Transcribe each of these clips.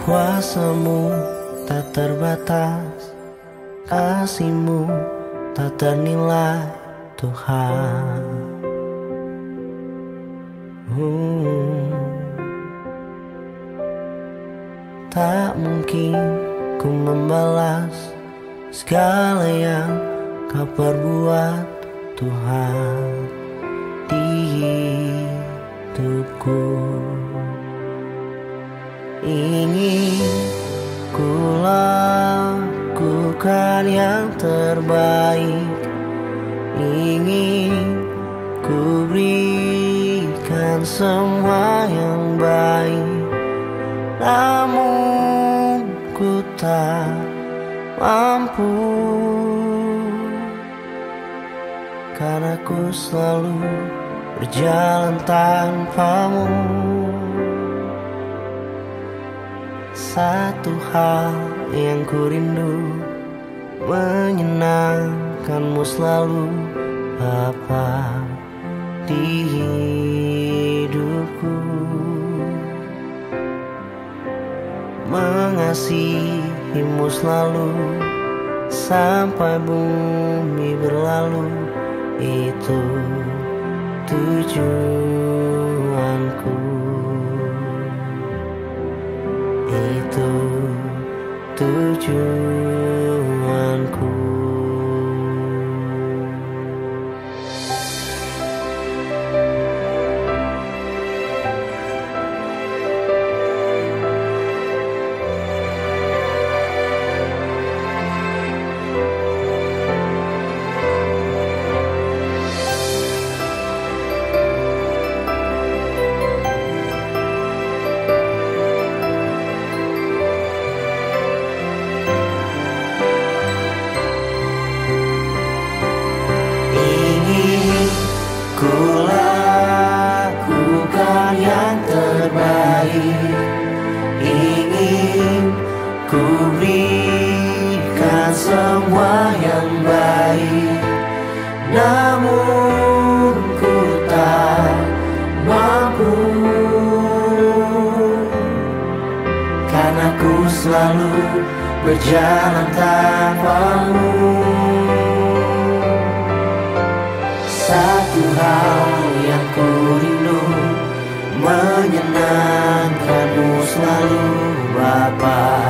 Kuasamu tak terbatas, kasihmu tak ternilai Tuhan. Tak mungkin ku membalas segala yang kau perbuat Tuhan di hidupku. Ingin ku lakukan yang terbaik, ingin ku berikan semua yang baik, namun ku tak mampu, karena ku selalu berjalan tanpamu. Satu hal yang ku rindu, menyenangkanmu selalu Bapa di hidupku. Mengasihimu selalu sampai bumi berlalu, itu tujuanku. Itu tujuanku. Ku lakukan yang terbaik, ingin ku berikan semua yang baik, namun ku tak mampu, karena ku selalu berjalan tanpamu. Satu hal yang ku rindu, menyenangkanmu selalu Bapa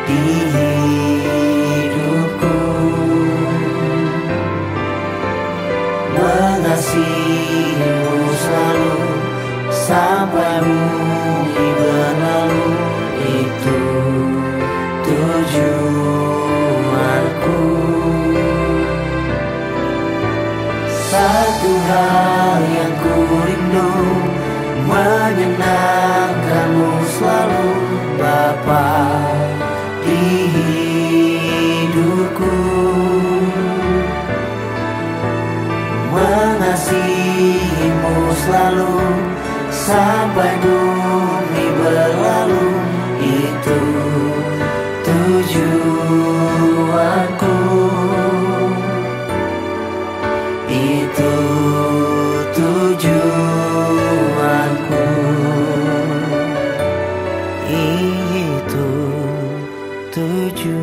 di hidupku. Mengasihimu selalu sampai bumi berlalu, itu tujuanku. Satu hal yang ku rindu, menyenangkanmu selalu Bapa di hidupku. Mengasihimu selalu sampai bumi berlalu, itu tujuanku. Itu tujuanku. Itu tujuanku.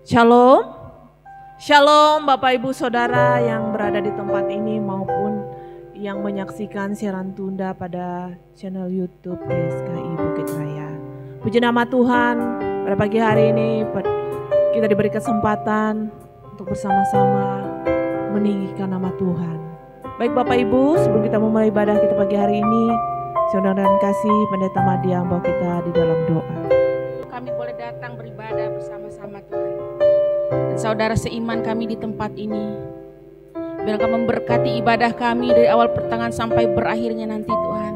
Shalom, Shalom Bapak Ibu Saudara yang berada di tempat ini maupun yang menyaksikan siaran tunda pada channel YouTube GSKI Bukit Raya. Puji nama Tuhan, pada pagi hari ini kita diberi kesempatan untuk bersama-sama meninggikan nama Tuhan. Baik Bapak Ibu, sebelum kita memulai ibadah kita pagi hari ini, saudara dan kasih Pendeta Madia membawa kita di dalam doa. Kami boleh datang beribadah bersama-sama Tuhan. Dan saudara seiman kami di tempat ini, biar Kau memberkati ibadah kami dari awal pertengahan sampai berakhirnya nanti Tuhan.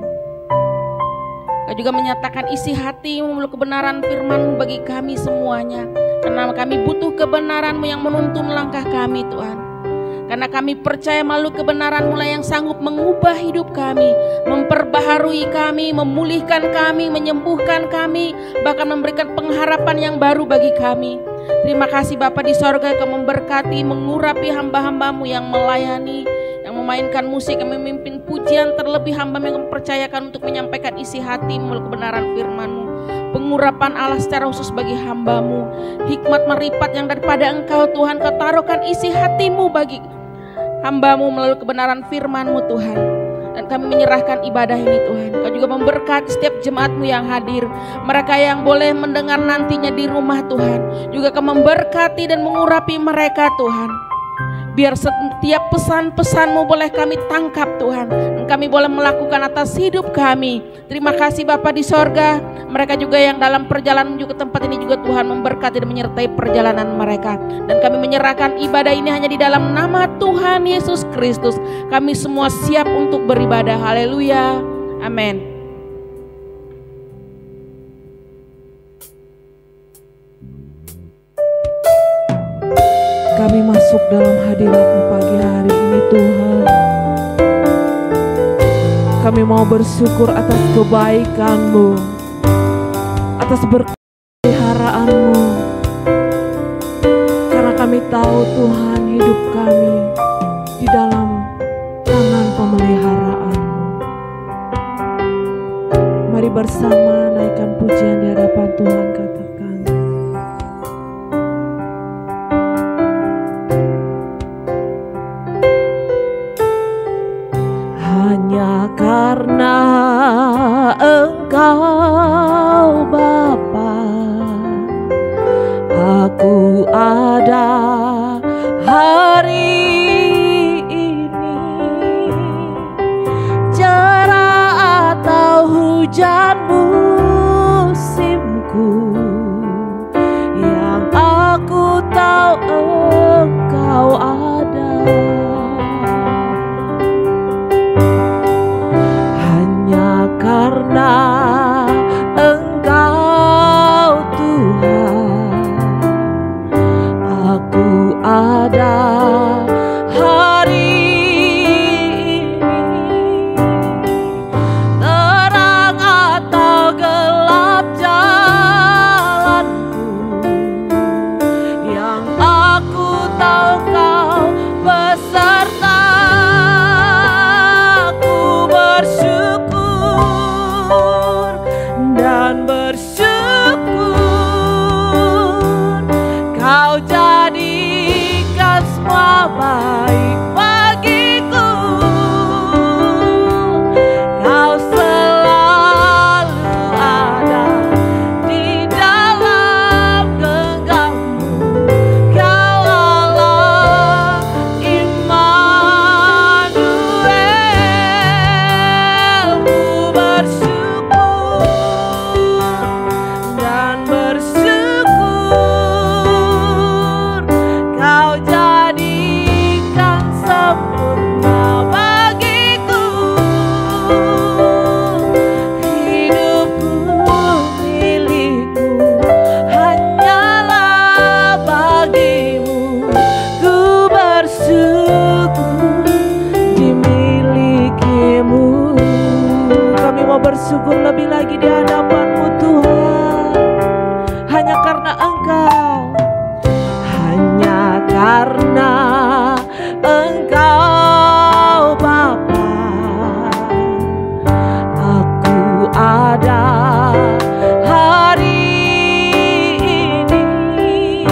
Kau juga menyatakan isi hati memeluk kebenaran firman-Mu bagi kami semuanya. Karena kami butuh kebenaran-Mu yang menuntun langkah kami Tuhan. Karena kami percaya melalui kebenaran-Mu lah yang sanggup mengubah hidup kami, memperbaharui kami, memulihkan kami, menyembuhkan kami, bahkan memberikan pengharapan yang baru bagi kami. Terima kasih Bapa di sorga, Kau memberkati, mengurapi hamba-hamba-Mu yang melayani, yang memainkan musik, yang memimpin pujian, terlebih hamba yang mempercayakan untuk menyampaikan isi hati melalui kebenaran firman-Mu. Pengurapan Allah secara khusus bagi hamba-Mu, hikmat meripat yang daripada Engkau Tuhan, Kau taruhkan isi hati-Mu bagi hamba-Mu melalui kebenaran firman-Mu Tuhan. Dan kami menyerahkan ibadah ini Tuhan. Kau juga memberkati setiap jemaat-Mu yang hadir, mereka yang boleh mendengar nantinya di rumah Tuhan. Juga Kau memberkati dan mengurapi mereka Tuhan. Biar setiap pesan-pesan-Mu boleh kami tangkap Tuhan, dan kami boleh melakukan atas hidup kami. Terima kasih Bapa di sorga. Mereka juga yang dalam perjalanan menuju ke tempat ini juga Tuhan memberkati dan menyertai perjalanan mereka. Dan kami menyerahkan ibadah ini hanya di dalam nama Tuhan Yesus Kristus. Kami semua siap untuk beribadah. Haleluya. Amin. Kami masuk dalam hadirat-Mu pagi hari ini Tuhan. Kami mau bersyukur atas kebaikan-Mu, atas berpeliharaanmu. Karena kami tahu Tuhan hidup kami di dalam tangan pemeliharaan-Mu. Mari bersama naikkan pujian di hadapan Tuhan, katakan. Hanya karena Engkau Bapa, aku ada hari ini. Cerah atau hujan musimku, yang aku tahu Engkau ada. Karena Engkau Tuhan, aku ada hari ini. Terang atau gelap jalanku, yang aku tahu Kau beserta. Aku bersyukur dan bersyukur Kau jadikan semua baik bagiku. Kau selalu ada di dalam genggammu. Kau Allah Immanuel. Ku bersyukur dan bersyukur Kau jadikan sempurna bagiku. Hidupku milikku hanyalah bagimu. Ku bersyukur dimilikimu. Kami mau bersyukur lebih lagi di hadapan-Mu Tuhan. Hanya karena Engkau, hanya karena Engkau Bapa, aku ada hari ini.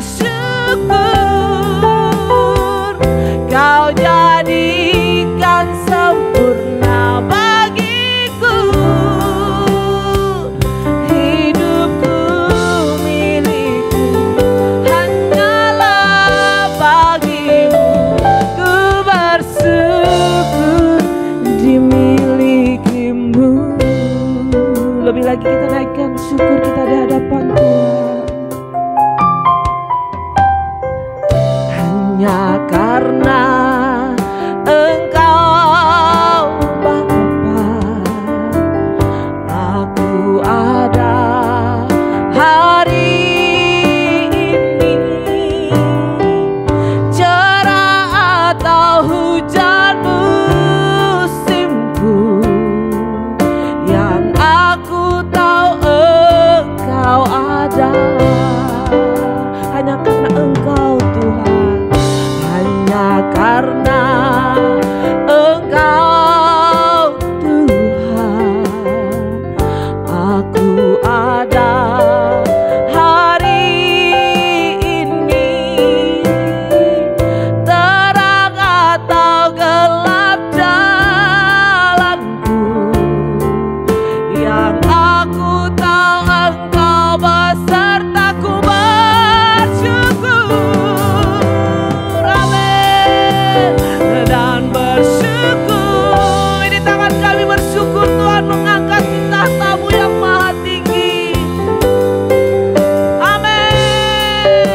bersyukur, Kau jadikan sempurna bagiku. Hidupku milikku, hanyalah bagimu. Ku bersyukur dimilikimu. Lebih lagi kita naikkan syukur kita di hadapan Tuhan. Hanya karena Engkau Bapa, aku ada hari ini. Cerah atau hujan musimku, yang aku tahu Engkau ada. Hanya karena Engkau Tuhan, hanya karena Engkau Tuhan, aku ada hari ini. Terang atau gelap jalanku, yang aku tahu Engkau besertaku. Bersyukur, amin, dan bersyukur. Ini tangan kami bersyukur Tuhan mengangkat di tahta-Mu yang maha tinggi. Amin.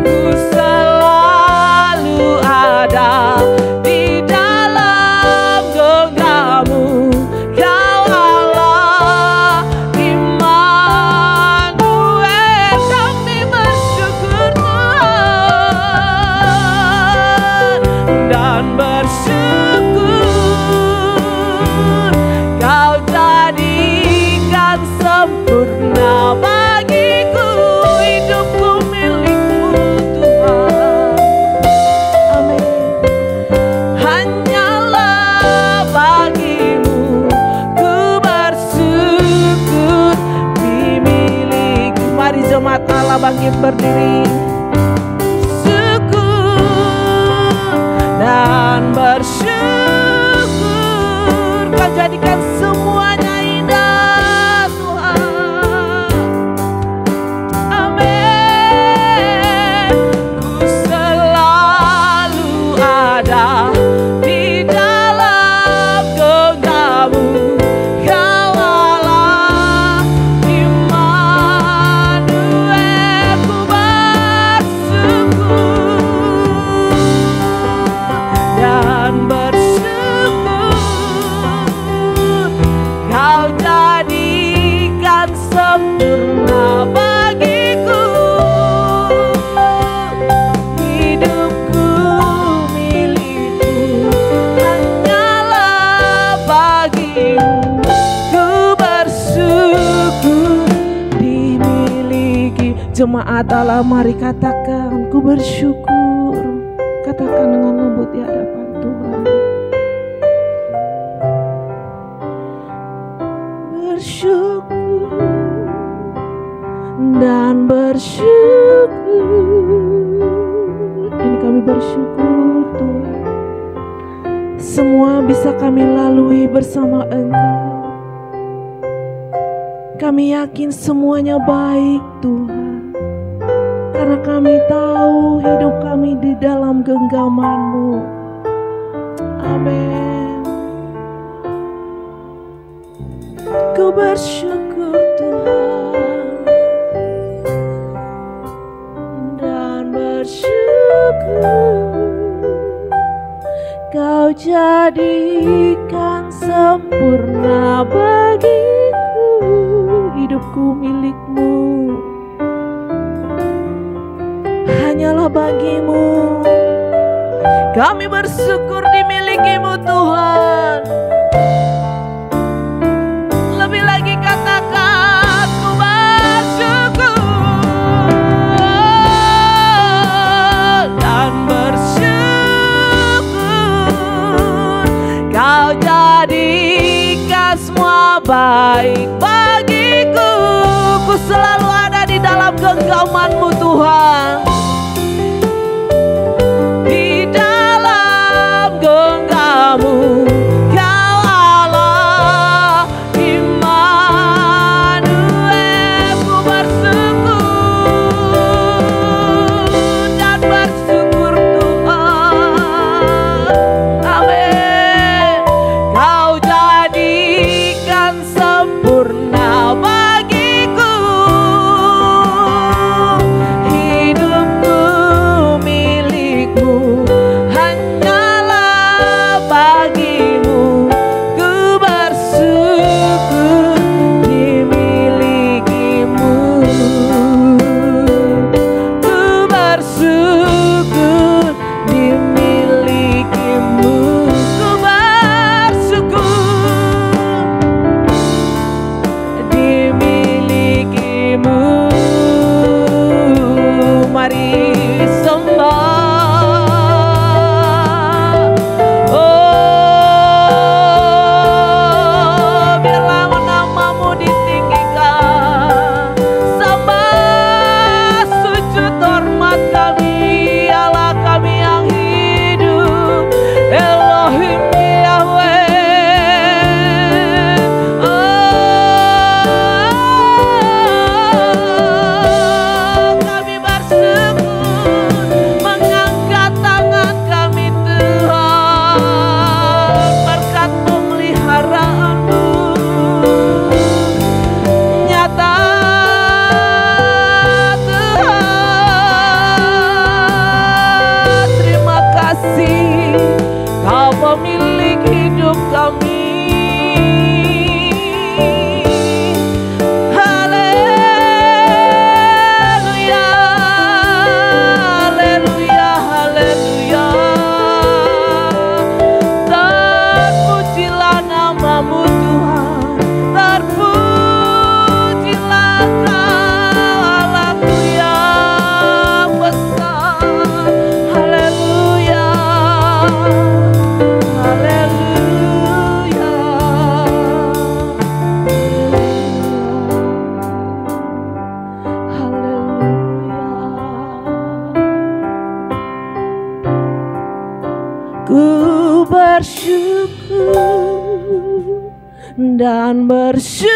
Ku selalu ada di dalam genggamu, Kau Allah Immanuel. Kami bersyukur Tuhan dan bersyukur, Kau jadikan sempurna bagiku. Hidupku milik-Mu Tuhan, amin. Hanyalah bagimu ku bersyukur dimiliki. Mari jemaat Allah bangkit berdiri. Syukur dan bersyukur, Kau jadikan semuanya indah Tuhan. Amin. Ku selalu ada di dalam genggamu, Kau Allah Immanuel. Ku bersyukur dan bersyukur, Kau jadikan sempurna bagiku. Hidupku milikku, hanyalah bagimu. Ku bersyukur dimiliki. Jemaat Allah, mari katakan, ku bersyukur. Katakan dengan lembut di hadapan Tuhan. Bersyukur dan bersyukur. Ini kami bersyukur Tuhan, semua bisa kami lalui bersama Engkau. Kami yakin semuanya baik Tuhan, karena kami tahu hidup kami di dalam genggaman-Mu. Amin. Ku bersyukur Tuhan dan bersyukur, Kau jadikan sempurna bagiku. Hidupku milik-Mu, hanyalah bagimu. Kami bersyukur dimiliki-Mu Tuhan. Lebih lagi katakan, ku bersyukur dan bersyukur, Kau jadikan semua baik bagiku. Ku selalu ada di di dalam genggaman-Mu Tuhan. Di dalam genggamu Kau Allah Immanuel. Ku bersyukur dan bersyukur Tuhan. Amin. Kau jadikan sempurna bagiku hidupku milikmu, hanyalah bagimu. Ku bersyukur dimilikimu. Ku bersyukur dimilikimu. Ku bersyukur dimilikimu. Mari sembah. Oh, biarlah nama-Mu ditinggikan. Sembah, sujud hormat kami, Allah kami yang hidup, Elohim Yahweh. Kami bersyukur, mengangkat tangan kami Tuhan, berkat pemeliharaan-Mu nyata Tuhan. Terima kasih Kau pemilik hidup kami. Haleluya, haleluya, haleluya. Terpujilah nama-Mu Tuhan, terpujilah Kau Allahku yang besar. Haleluya, haleluya. Ku bersyukur dan bersyukur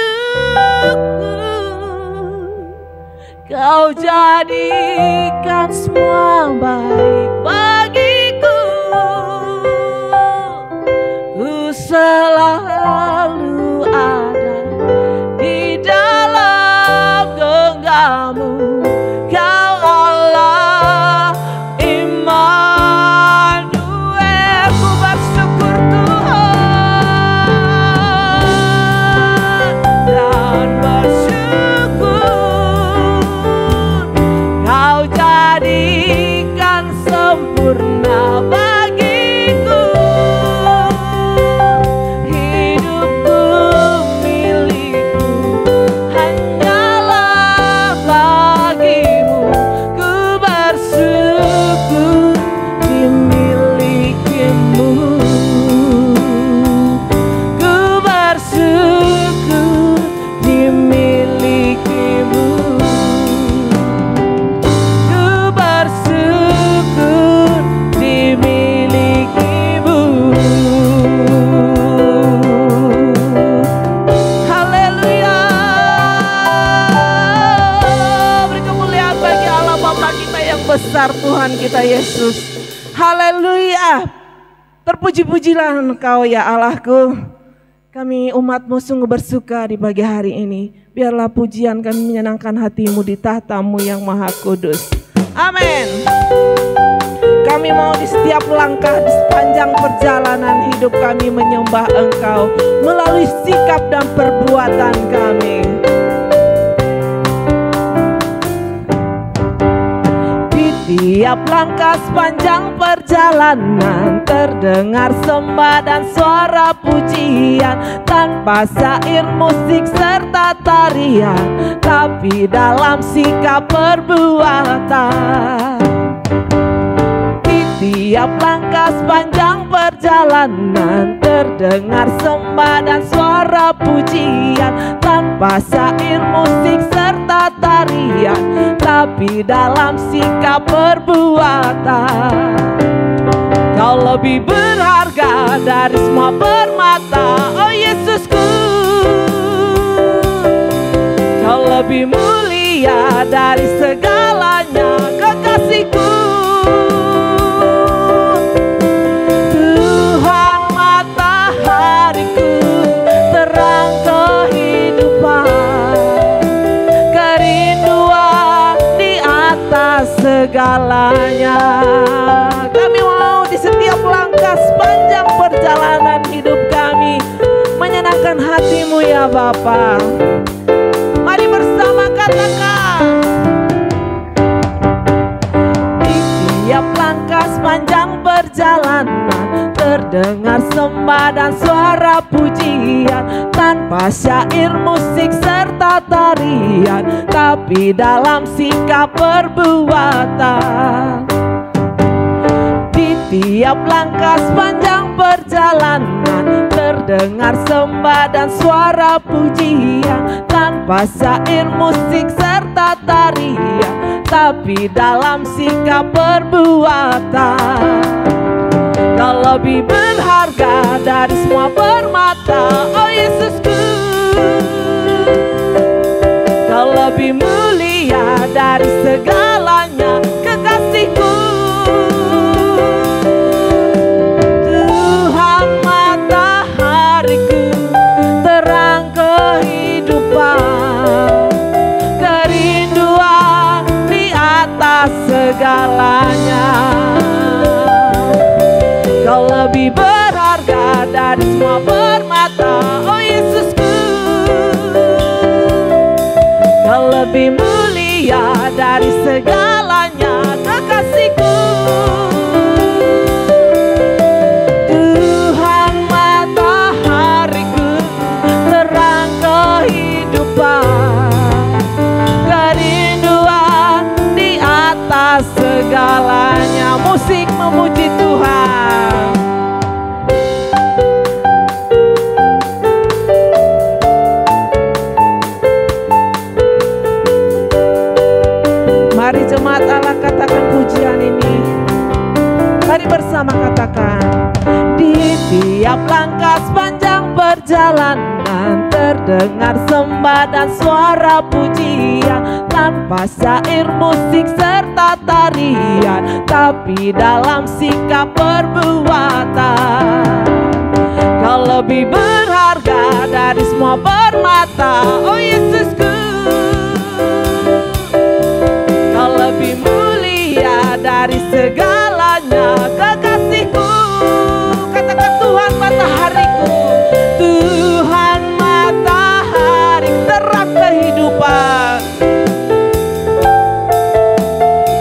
Kau jadikan semua baik bagiku. Ku selalu ada di dalam genggamu. Kau Allah Immanuel. Ku bersyukur Tuhan dan bersyukur Kau jadikan sempurna bagiku hidupku milikmu, hanyalah bagimu. Ku bersyukur dimilikimu. Ku bersyukur dimilikimu. Ku bersyukur dimilikimu. Haleluya. Beri kemuliaan bagi Allah Bapa kita yang besar, Tuhan kita Yesus. Haleluya. Terpuji-pujilah Engkau ya Allahku. Kami umat-Mu sungguh bersuka di pagi hari ini. Biarlah pujian kami menyenangkan hati-Mu di tahta-Mu yang maha kudus. Amin. Kami mau di setiap langkah di sepanjang perjalanan hidup kami menyembah Engkau melalui sikap dan perbuatan kami. Tiap langkah sepanjang perjalanan terdengar sembah dan suara pujian, tanpa syair musik serta tarian, tapi dalam sikap perbuatan. Di tiap langkah sepanjang perjalanan terdengar sembah dan suara pujian, tanpa syair musik serta tarian, tarian, tapi dalam sikap perbuatan Kau lebih berharga dari semua permata. Oh Yesusku, Kau lebih mulia dari segalanya, kekasihku. Tuhan matahariku, terang kehidupan, kerinduan di atas segalanya. Kami mau di setiap langkah sepanjang perjalanan hidup kami menyenangkan hati-Mu ya Bapa. Mari bersama katakan, di tiap langkah sepanjang perjalanan terdengar sembah dan suara pujian, tanpa syair, musik serta tarian, tapi dalam sikap perbuatan. Di tiap langkah sepanjang perjalanan terdengar sembah dan suara pujian, tanpa syair, musik serta tarian, tapi dalam sikap perbuatan. Kau lebih berharga dari semua permata. Oh Yesusku, Kau lebih mulia dari segalanya, kekasihku. Tuhan matahariku, terang kehidupan, kerinduan di atas segalanya. Kau lebih berharga dari semua permata. Oh Yesusku, Kau lebih mulia dari segalanya, kekasihku. Tuhan matahariku, terang kehidupan, kerinduan di atas segalanya. Musik memuji Tuhan. Mari jemaat Allah katakan pujian ini. Mari bersama katakan, di tiap langkah sepanjang perjalanan terdengar sembah dan suara pujian, tanpa syair, musik serta tarian, tapi dalam sikap perbuatan. Kau lebih berharga dari semua permata. Oh Yesusku, Kau lebih mulia dari segalanya, kekasihku. Katakan Tuhan matahariku, Tuhan matahari, terang kehidupan,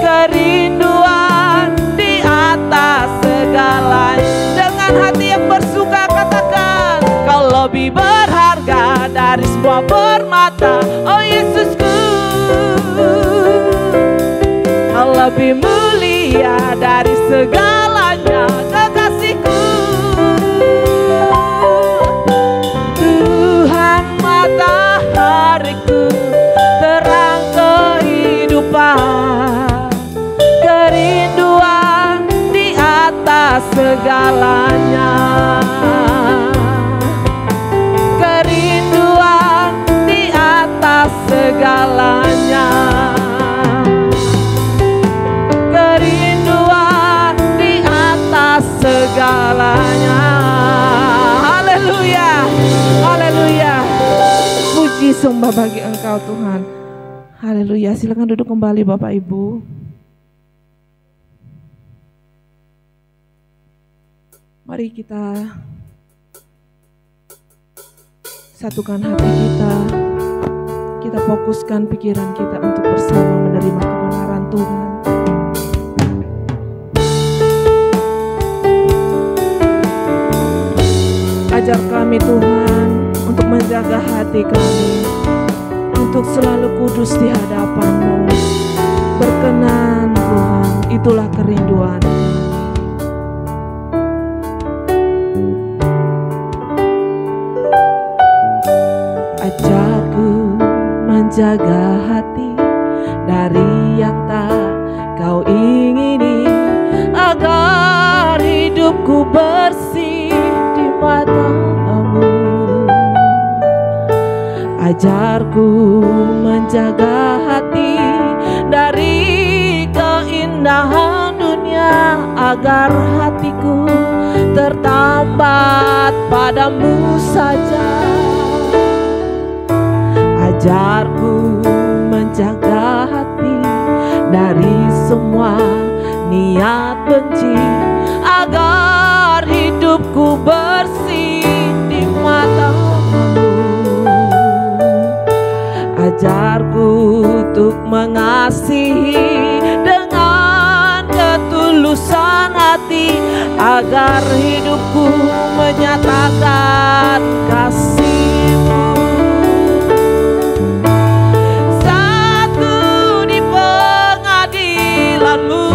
kerinduan di atas segalanya. Dengan hati yang bersuka katakan, Kau lebih berharga dari semua permata. Oh Yesusku, Kau lebih mulia dari segalanya, kekasihku. Tuhan matahariku, terang kehidupan, kerinduan di atas segalanya, kerinduan di atas segalanya, kerinduan di atas segalanya. Haleluya, haleluya. Puji sembah bagi Engkau Tuhan. Haleluya. Silakan duduk kembali Bapak Ibu. Mari kita satukan hati kita. Kita fokuskan pikiran kita untuk bersama menerima kebenaran Tuhan. Ajar kami Tuhan untuk menjaga hati kami, untuk selalu kudus di hadapan-Mu. Berkenan Tuhan, itulah kerinduan. Ajarku menjaga hati dari yang tak kau ingini, agar hidupku bersih di matamu. Ajarku menjaga hati dari keindahan dunia, agar hatiku tertambat padamu saja. Ajarku menjaga hati dari semua niat benci, agar hidupku bersih di matamu. Ajarku untuk mengasihi dengan ketulusan hati, agar hidupku menyatakan kasih-Mu. Saat ku di pengadilan-Mu,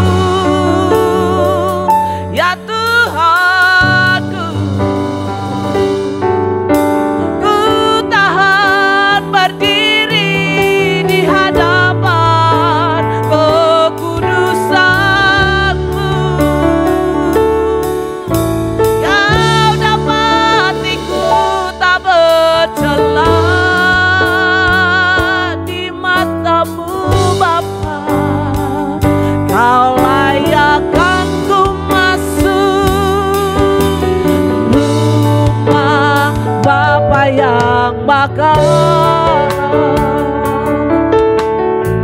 ya Tuhanku, ku tahan berdiri di hadapan kekudusan-Mu. Kau dapatiku tak bercela di matamu Bapa. Kau layakkan ku masuk rumah Bapa yang bakal.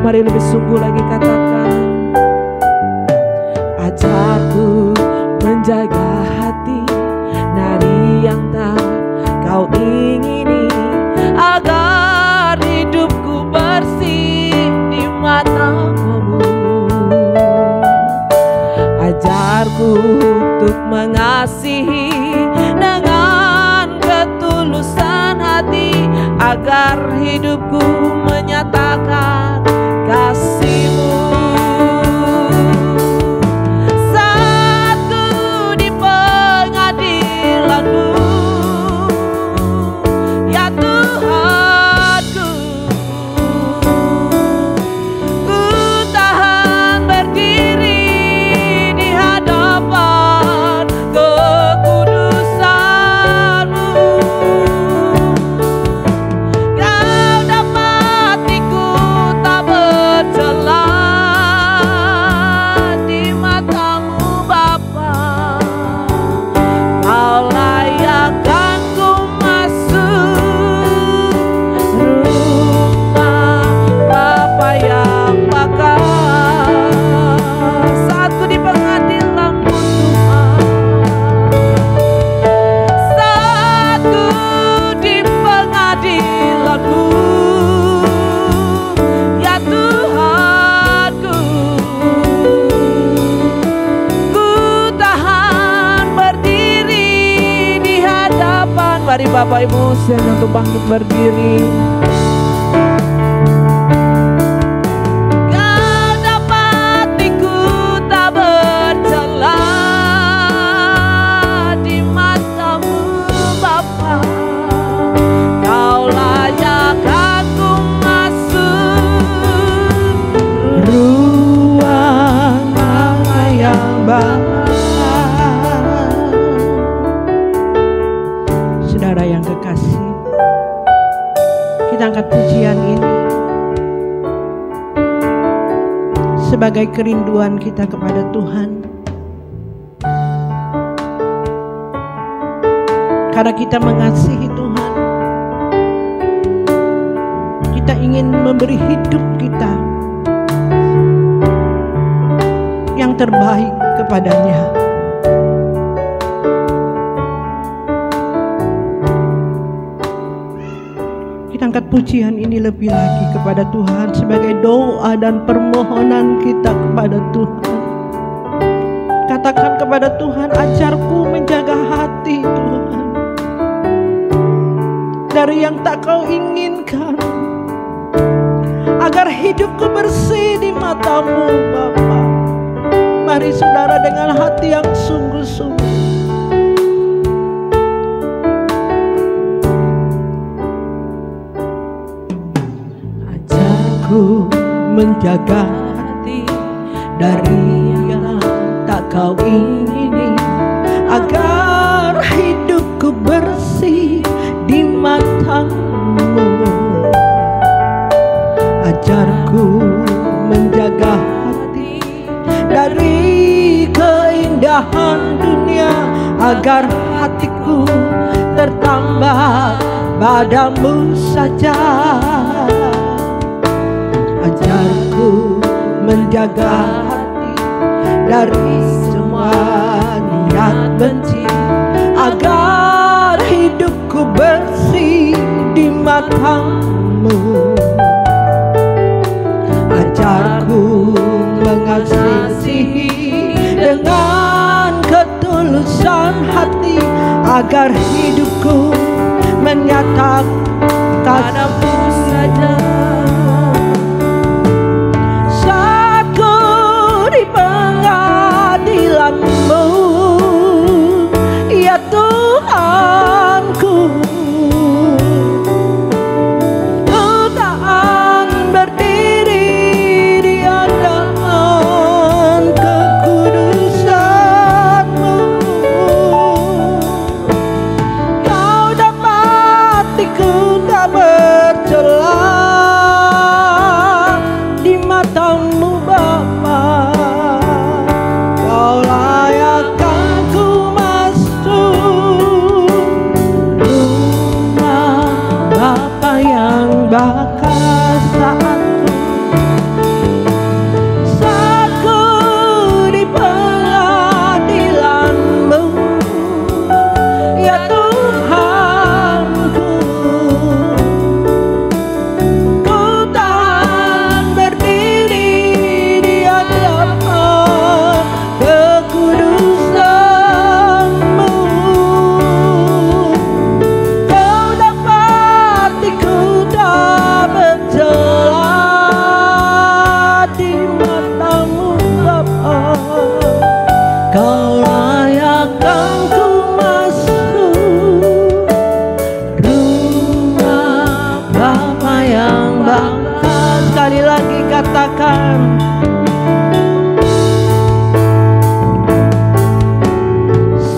Mari lebih sungguh lagi katakan, ajarku menjaga hati dari yang tak kau ingini, agar hidupku bersih di matamu. Ajarku untuk mengasihi dengan ketulusan hati, agar hidupku menyatakan kasih-Mu. Saat ku di pengadilan-Mu, ya Tuhanku, ku tahan berdiri di hadapan kekudusan-Mu. Kau dapatiku tak bercela di matamu Bapa. Kau layakkan ku masuk rumah Bapa yang bakal. Saat ku di pengadilan-Mu Tuhan, saat ku di pengadilan-Mu, ya Tuhanku, ku tahan berdiri di hadapan. Mari Bapak Ibu silakan untuk bangkit berdiri. Kau dapatiku tak bercela di matamu Bapa. Kau layakkan ku masuk ruang Bapa yang bakal. Saudara yang kekasih, kita angkat pujian ini sebagai kerinduan kita kepada Tuhan. Karena kita mengasihi Tuhan, kita ingin memberi hidup kita yang terbaik kepadanya. Kita angkat pujian ini lebih lagi kepada Tuhan sebagai doa dan permohonan kita kepada Tuhan. Katakan kepada Tuhan, ajarku menjaga hati Tuhan dari yang tak kau inginkan, agar hidupku bersih di matamu Bapa. Mari saudara dengan hati yang sungguh-sungguh menjaga hati dari yang tak kau ingini, agar hidupku bersih di matamu. Ajarku menjaga hati dari keindahan dunia, agar hatiku tertambah padamu saja. Ajarku menjaga hati dari semua niat benci, agar hidupku bersih di matamu. Ajarku mengasihi dengan ketulusan hati, agar hidupku menyatakan padamu saja. Saat ku di pengadilan-Mu, ya Tuhanku, ku tak berdiri di hadapan kekudusan-Mu. Kau dapati ku tak bercela di matamu Bapa. Kau layakkan ku masuk rumah Bapa yang bakas saat ku di pengadilan-Mu, ya Tuhanku. Ku tak berdiri di hadapan kekudusan-Mu. Kau dapati ku tak bercela di matamu Bapa. Kau layakkan ku masuk rumah Bapa yang bakas. Sekali lagi katakan,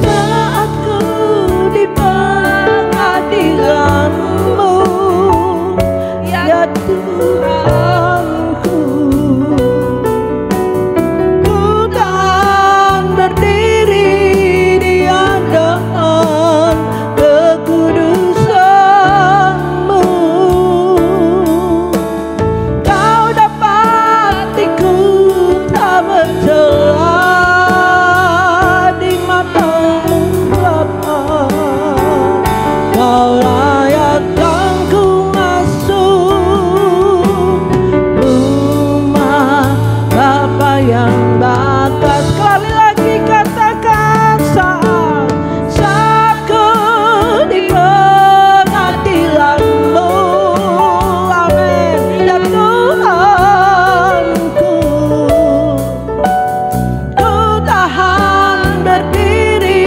saat ku di pengadilan-Mu, ya Tuhanku, ku tak berdiri di hadapan kekudusan-Mu. Kau dapati ku tak bercela di matamu Bapa. Kau layakkan ku masuk rumah Bapa yang bakas. Sekali lagi katakan, saat ku di pengadilan-Mu, amin, ya Tuhanku. Ku tahan berdiri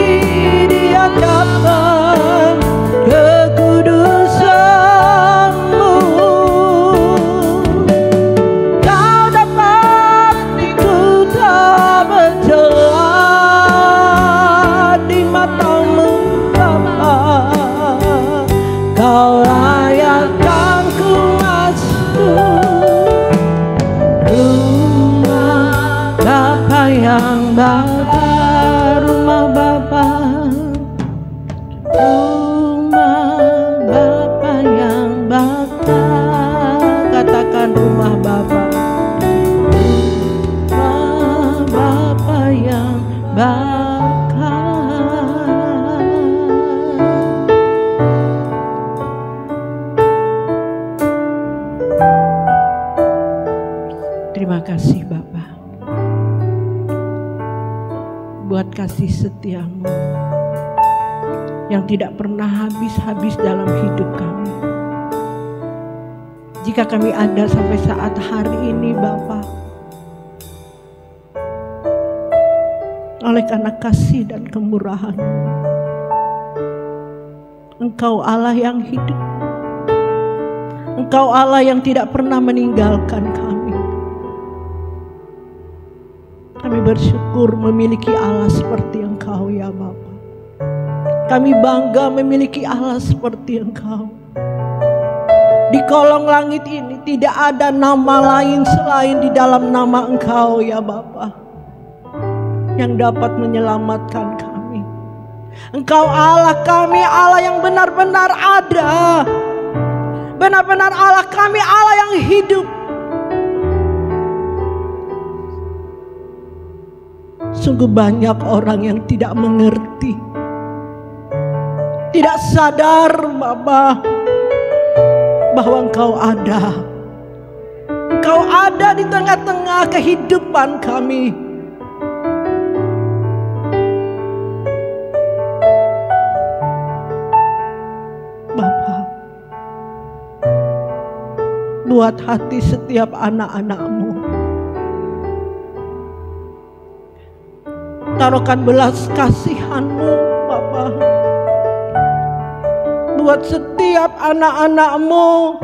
di hadapan kekudusan-Mu. Kau dapati ku tak bercela di matamu Bapa. Kau layakkan ku masuk rumah Bapa yang bakas. Rumah Bapa, rumah Bapa yang bakas. Katakan rumah Bapa, rumah Bapa yang bakas. Terima kasih Bapa buat kasih setia-Mu yang tidak pernah habis-habis dalam hidup kami. Jika kami ada sampai saat hari ini Bapa, oleh karena kasih dan kemurahan-Mu. Engkau Allah yang hidup, Engkau Allah yang tidak pernah meninggalkan kami. bersyukur memiliki Allah seperti Engkau ya Bapa. Kami bangga memiliki Allah seperti Engkau. Di kolong langit ini tidak ada nama lain selain di dalam nama Engkau ya Bapa, yang dapat menyelamatkan kami. Engkau Allah kami, Allah yang benar-benar ada. Benar-benar Allah kami, Allah yang hidup. Sungguh banyak orang yang tidak mengerti, tidak sadar Bapa, bahwa Engkau ada. Engkau ada di tengah-tengah kehidupan kami. Bapa, buat hati setiap anak-anak-Mu. Taruhkan belas kasihan-Mu Bapa, buat setiap anak-anak-Mu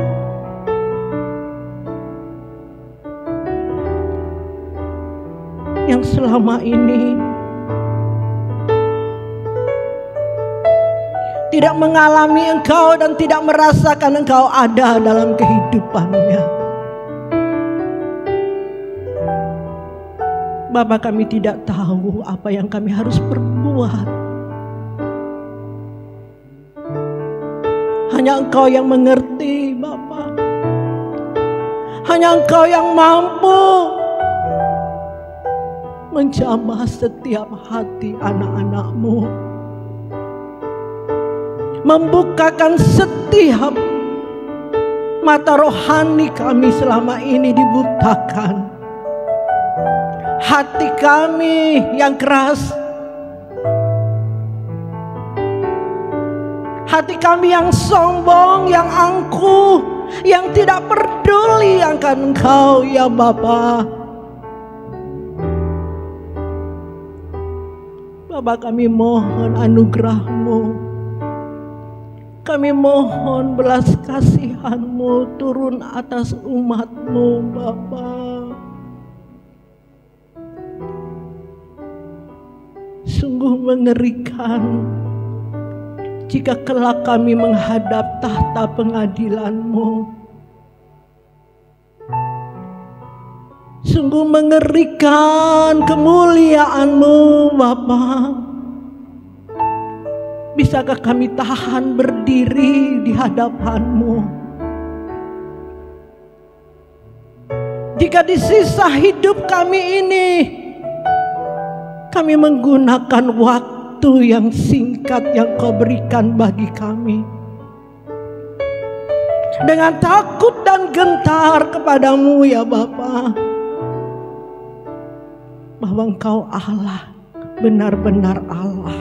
yang selama ini tidak mengalami Engkau dan tidak merasakan Engkau ada dalam kehidupannya. Bapa, kami tidak tahu apa yang kami harus perbuat. Hanya Engkau yang mengerti Bapa. Hanya Engkau yang mampu menjamah setiap hati anak-anak-Mu, membukakan setiap mata rohani kami selama ini dibutakan. Hati kami yang keras, hati kami yang sombong, yang angkuh, yang tidak peduli akan Engkau ya Bapa. Bapa, kami mohon anugerah-Mu, kami mohon belas kasihan-Mu turun atas umat-Mu Bapa. Sungguh mengerikan jika kelak kami menghadap tahta pengadilan-Mu. Sungguh mengerikan kemuliaan-Mu Bapa. Bisakah kami tahan berdiri di hadapan-Mu? Jika di sisa hidup kami ini kami menggunakan waktu yang singkat yang Kau berikan bagi kami dengan takut dan gentar kepadamu ya Bapa, bahwa Engkau Allah, benar-benar Allah,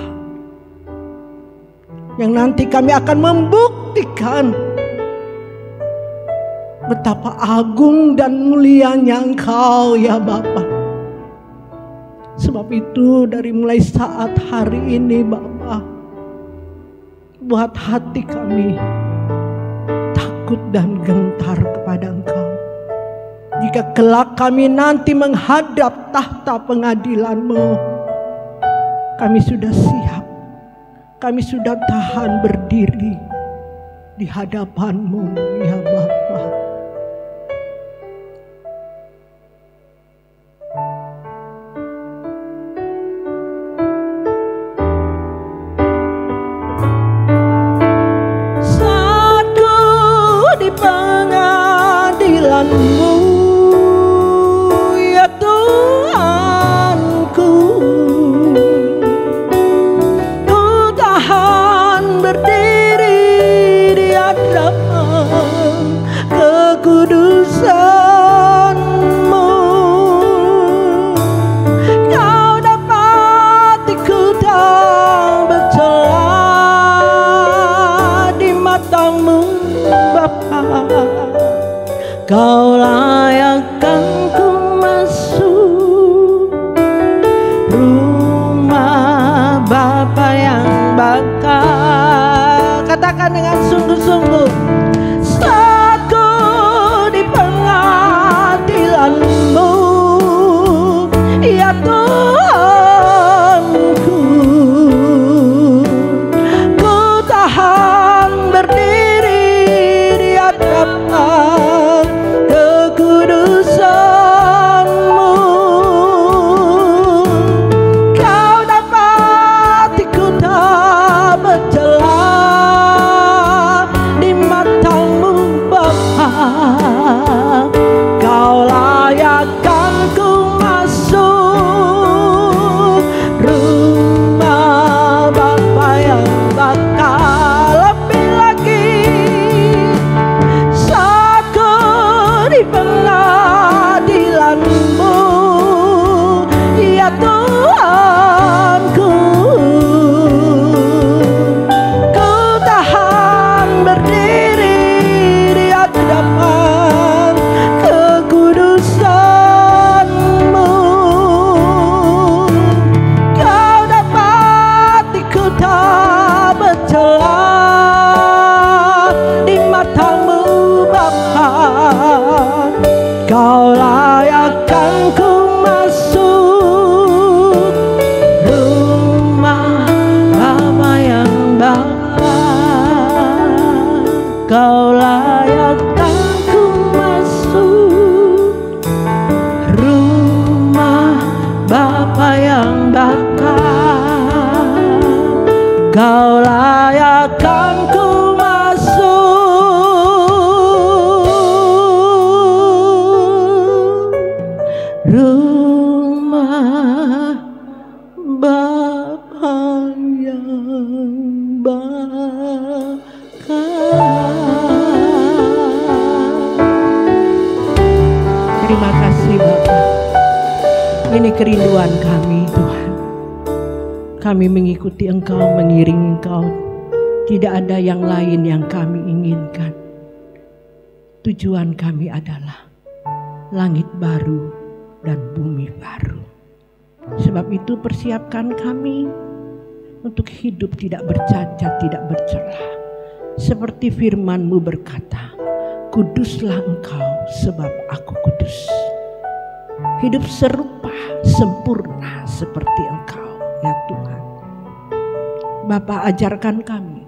yang nanti kami akan membuktikan betapa agung dan mulianya Engkau ya Bapa. Sebab itu dari mulai saat hari ini Bapa, buat hati kami takut dan gentar kepada Engkau. Jika kelak kami nanti menghadap tahta pengadilan-Mu, kami sudah siap, kami sudah tahan berdiri di hadapan-Mu ya Bapa. Pengadilan-Mu ya Tuhanku, ku tahan berdiri di hadapan kekudusan-Mu. Kau dapati ku tak bercela di mata-Mu Bapa. Kau layakkan ku masuk rumah Bapa yang bakal. Katakan dengan sungguh-sungguh, saat ku di pengadilan-Mu ya Tuhan. Tuhanku, ku tahan berdiri di hadapan kekudusan-Mu. Kau dapati ku tak bercela di mata-Mu Bapa. Kau layakkan ku masuk rumah Bapa yang bakal. Lebih lagi saat ku di pengadilan-Mu, ya Tuhanku, ku tahan berdiri di hadapan kekudusan-Mu. Kau dapati ku tak bercela di mata-Mu Bapa. Kau layakkan ku masuk rumah Bapa yang bakal. Kau layakkan ku masuk rumah Bapa yang bakal. Kau layakkan ku masuk rumah Bapa yang bakal. Terima kasih Bapa. Ini kerinduan kami Tuhan. Kami mengikuti Engkau, mengiringi Engkau. Tidak ada yang lain yang kami inginkan. Tujuan kami adalah langit baru dan bumi baru. Sebab itu persiapkan kami untuk hidup tidak bercacat, tidak bercelah. Seperti firman-Mu berkata, kuduslah Engkau sebab aku kudus. Hidup serupa, sempurna seperti Engkau, ya Tuhan. Bapa, ajarkan kami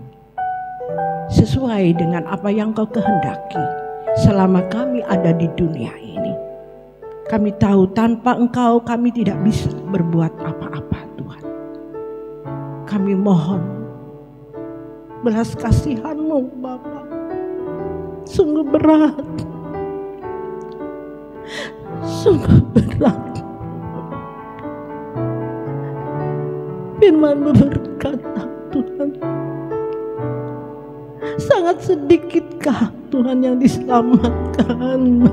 sesuai dengan apa yang Kau kehendaki selama kami ada di dunia ini. Kami tahu tanpa Engkau kami tidak bisa berbuat apa-apa Tuhan. Kami mohon belas kasihan-Mu Bapa. Sungguh berat. Sungguh berat. Firman-Mu berkata Tuhan, sangat sedikitkah Tuhan yang diselamatkan?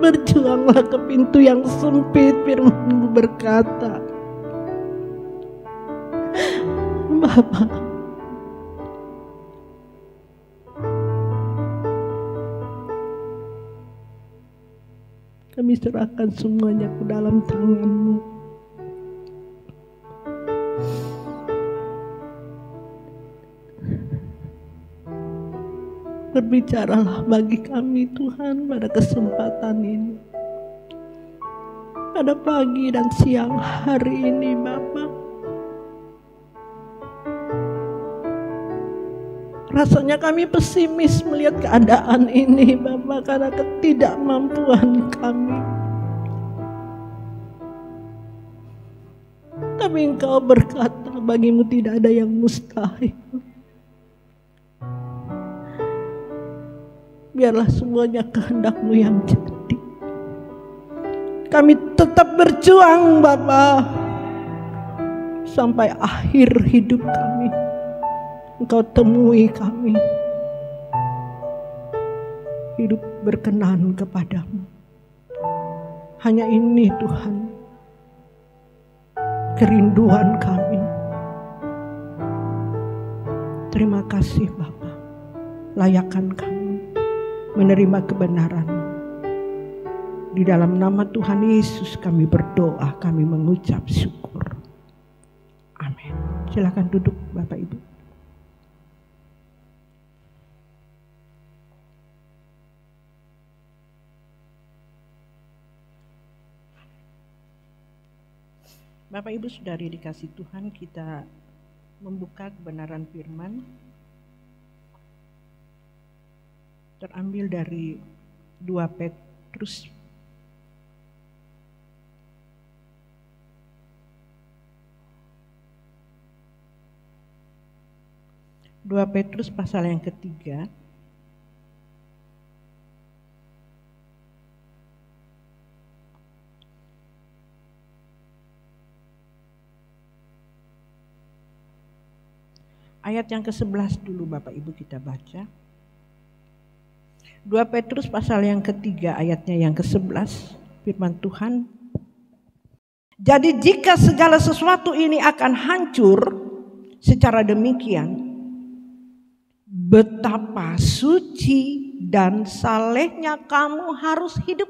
Berjuanglah ke pintu yang sempit, firman-Mu berkata. Bapa, kami serahkan semuanya ke dalam tangan-Mu. Berbicaralah bagi kami Tuhan pada kesempatan ini, pada pagi dan siang hari ini Bapa. Rasanya kami pesimis melihat keadaan ini Bapa, karena ketidakmampuan kami. Tapi Engkau berkata bagimu tidak ada yang mustahil. Biarlah semuanya kehendak-Mu yang jadi. Kami tetap berjuang Bapa sampai akhir hidup kami. Engkau temui kami hidup berkenan kepadamu. Hanya ini Tuhan kerinduan kami. Terima kasih Bapa, layakkan kami menerima kebenaran. Di dalam nama Tuhan Yesus kami berdoa, kami mengucap syukur. Amin. Silakan duduk Bapak Ibu. Bapak Ibu Saudari dikasih Tuhan, kita membuka kebenaran firman terambil dari 2 Petrus pasal yang ketiga ayat yang ke-11 dulu Bapak Ibu kita baca. 2 Petrus pasal yang ketiga ayatnya yang ke-11, firman Tuhan. Jadi jika segala sesuatu ini akan hancur secara demikian, betapa suci dan salehnya kamu harus hidup.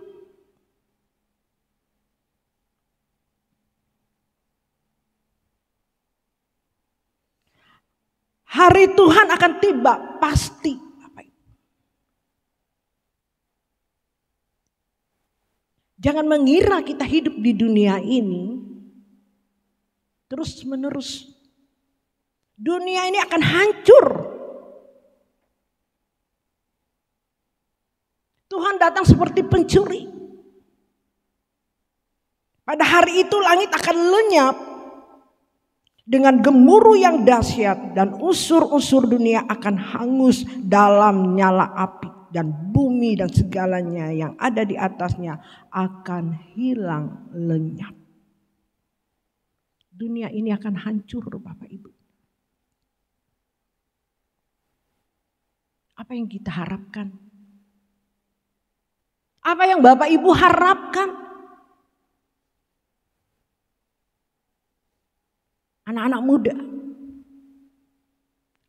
Hari Tuhan akan tiba, pasti. Jangan mengira kita hidup di dunia ini terus menerus. Dunia ini akan hancur. Tuhan datang seperti pencuri. Pada hari itu langit akan lenyap dengan gemuruh yang dahsyat dan unsur-unsur dunia akan hangus dalam nyala api. Dan bumi dan segalanya yang ada di atasnya akan hilang lenyap. Dunia ini akan hancur Bapak Ibu. Apa yang kita harapkan? Apa yang Bapak Ibu harapkan? Anak-anak muda.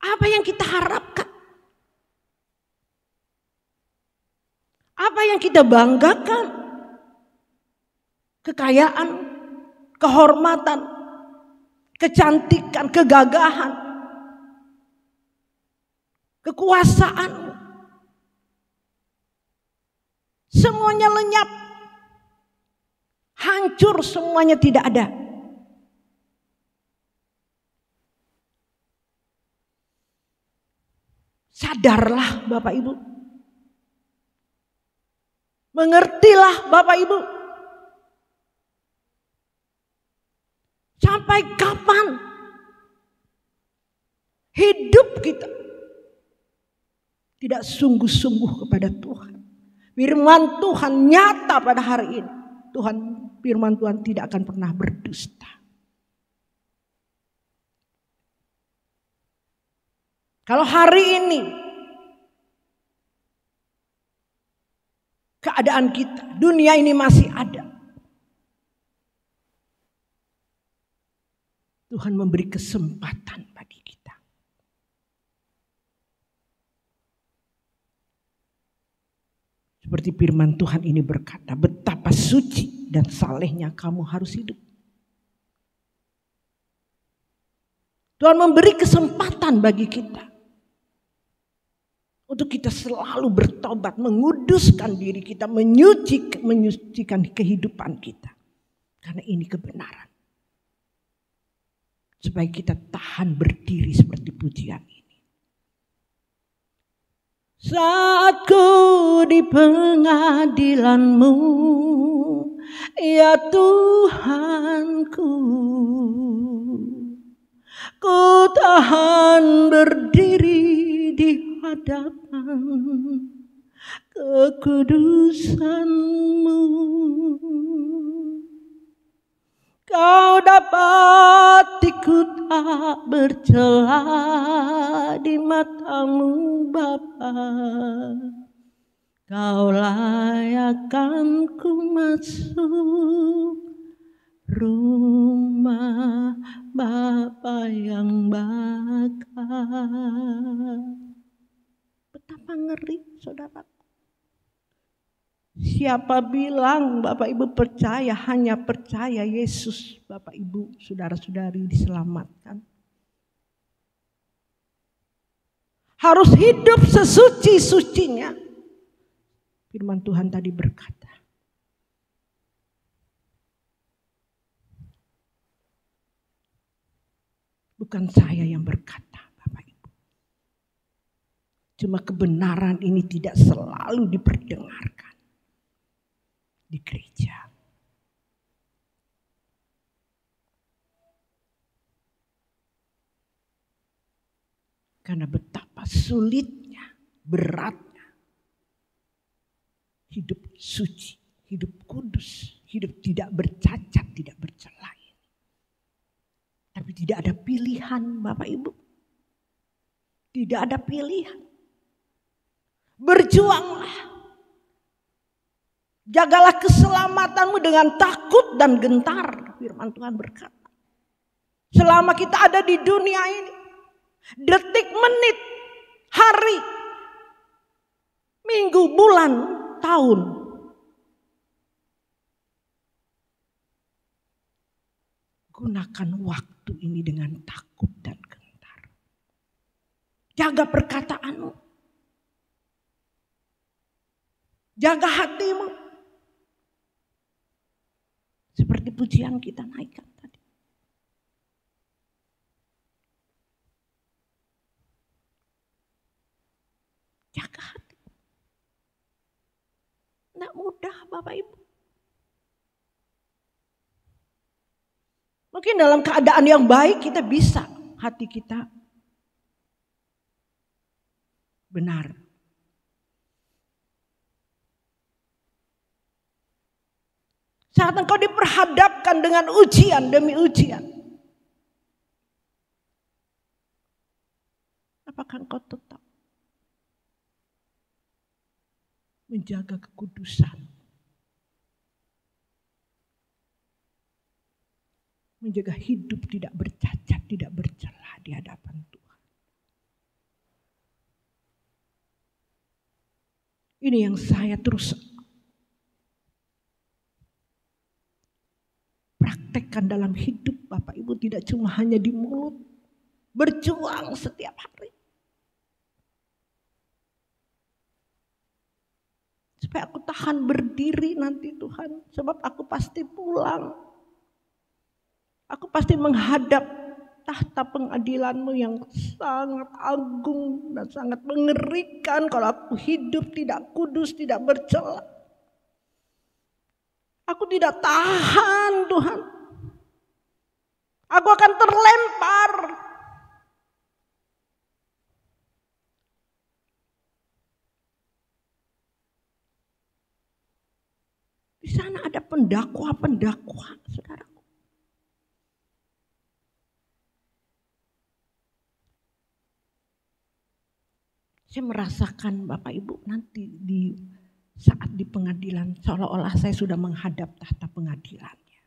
Apa yang kita harapkan? Apa yang kita banggakan? Kekayaan, kehormatan, kecantikan, kegagahan, kekuasaan. Semuanya lenyap. Hancur semuanya, tidak ada. Sadarlah Bapak Ibu. Mengertilah Bapak Ibu. Sampai kapan hidup kita tidak sungguh-sungguh kepada Tuhan? Firman Tuhan nyata pada hari ini. Firman Tuhan tidak akan pernah berdusta. Kalau hari ini keadaan kita, dunia ini masih ada, Tuhan memberi kesempatan bagi kita. Seperti firman Tuhan ini berkata, betapa suci dan salehnya kamu harus hidup. Tuhan memberi kesempatan bagi kita untuk kita selalu bertobat, menguduskan diri kita, menyucikan kehidupan kita. Karena ini kebenaran. Supaya kita tahan berdiri seperti pujian ini. Saat ku di pengadilan-Mu, ya Tuhanku, ku tahan berdiri di hadapan kekudusan-Mu. Kau dapatiku tak bercela di mata-Mu Bapa. Kau layakkan ku masuk rumah Bapa yang bakar. Betapa ngeri saudara. Siapa bilang Bapak Ibu percaya, hanya percaya Yesus Bapak Ibu saudara-saudari diselamatkan. Harus hidup sesuci-sucinya. Firman Tuhan tadi berkata. Bukan saya yang berkata, Bapak Ibu. Cuma kebenaran ini tidak selalu diperdengarkan di gereja. Karena betapa sulitnya, beratnya hidup suci, hidup kudus, hidup tidak bercacat, tidak bercela. Tapi tidak ada pilihan Bapak Ibu. Tidak ada pilihan. Berjuanglah. Jagalah keselamatanmu dengan takut dan gentar. Firman Tuhan berkata. Selama kita ada di dunia ini. Detik, menit, hari, minggu, bulan, tahun. Gunakan waktu ini dengan takut dan gentar. Jaga perkataanmu. Jaga hatimu. Seperti pujian kita naikkan tadi. Jaga hati. Tidak mudah Bapak Ibu. Mungkin dalam keadaan yang baik kita bisa hati kita benar. Saat engkau diperhadapkan dengan ujian demi ujian. Apakah engkau tetap menjaga kekudusan? Menjaga hidup tidak bercacat, tidak bercela di hadapan Tuhan. Ini yang saya terus praktekkan dalam hidup Bapak Ibu. Tidak cuma hanya di mulut. Berjuang setiap hari. Supaya aku tahan berdiri nanti Tuhan. Sebab aku pasti pulang. Aku pasti menghadap tahta pengadilan-Mu yang sangat agung dan sangat mengerikan kalau aku hidup tidak kudus, tidak bercela. Aku tidak tahan Tuhan. Aku akan terlempar. Di sana ada pendakwa-pendakwa, saudara. Saya merasakan Bapak Ibu nanti di saat di pengadilan seolah-olah saya sudah menghadap tahta pengadilannya.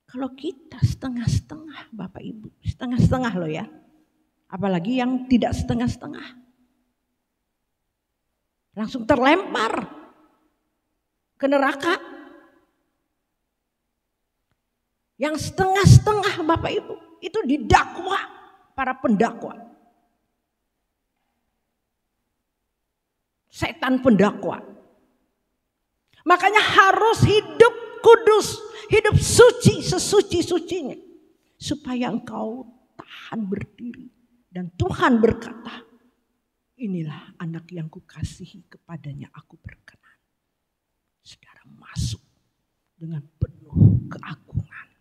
Kalau kita setengah-setengah Bapak Ibu, setengah-setengah loh ya. Apalagi yang tidak setengah-setengah. Langsung terlempar ke neraka. Yang setengah-setengah Bapak Ibu itu didakwa para pendakwa. Setan pendakwa. Makanya harus hidup kudus, hidup suci, sesuci-sucinya. Supaya engkau tahan berdiri. Dan Tuhan berkata, inilah anak yang kukasihi, kepadanya aku berkenan. Saudara masuk dengan penuh keagungan.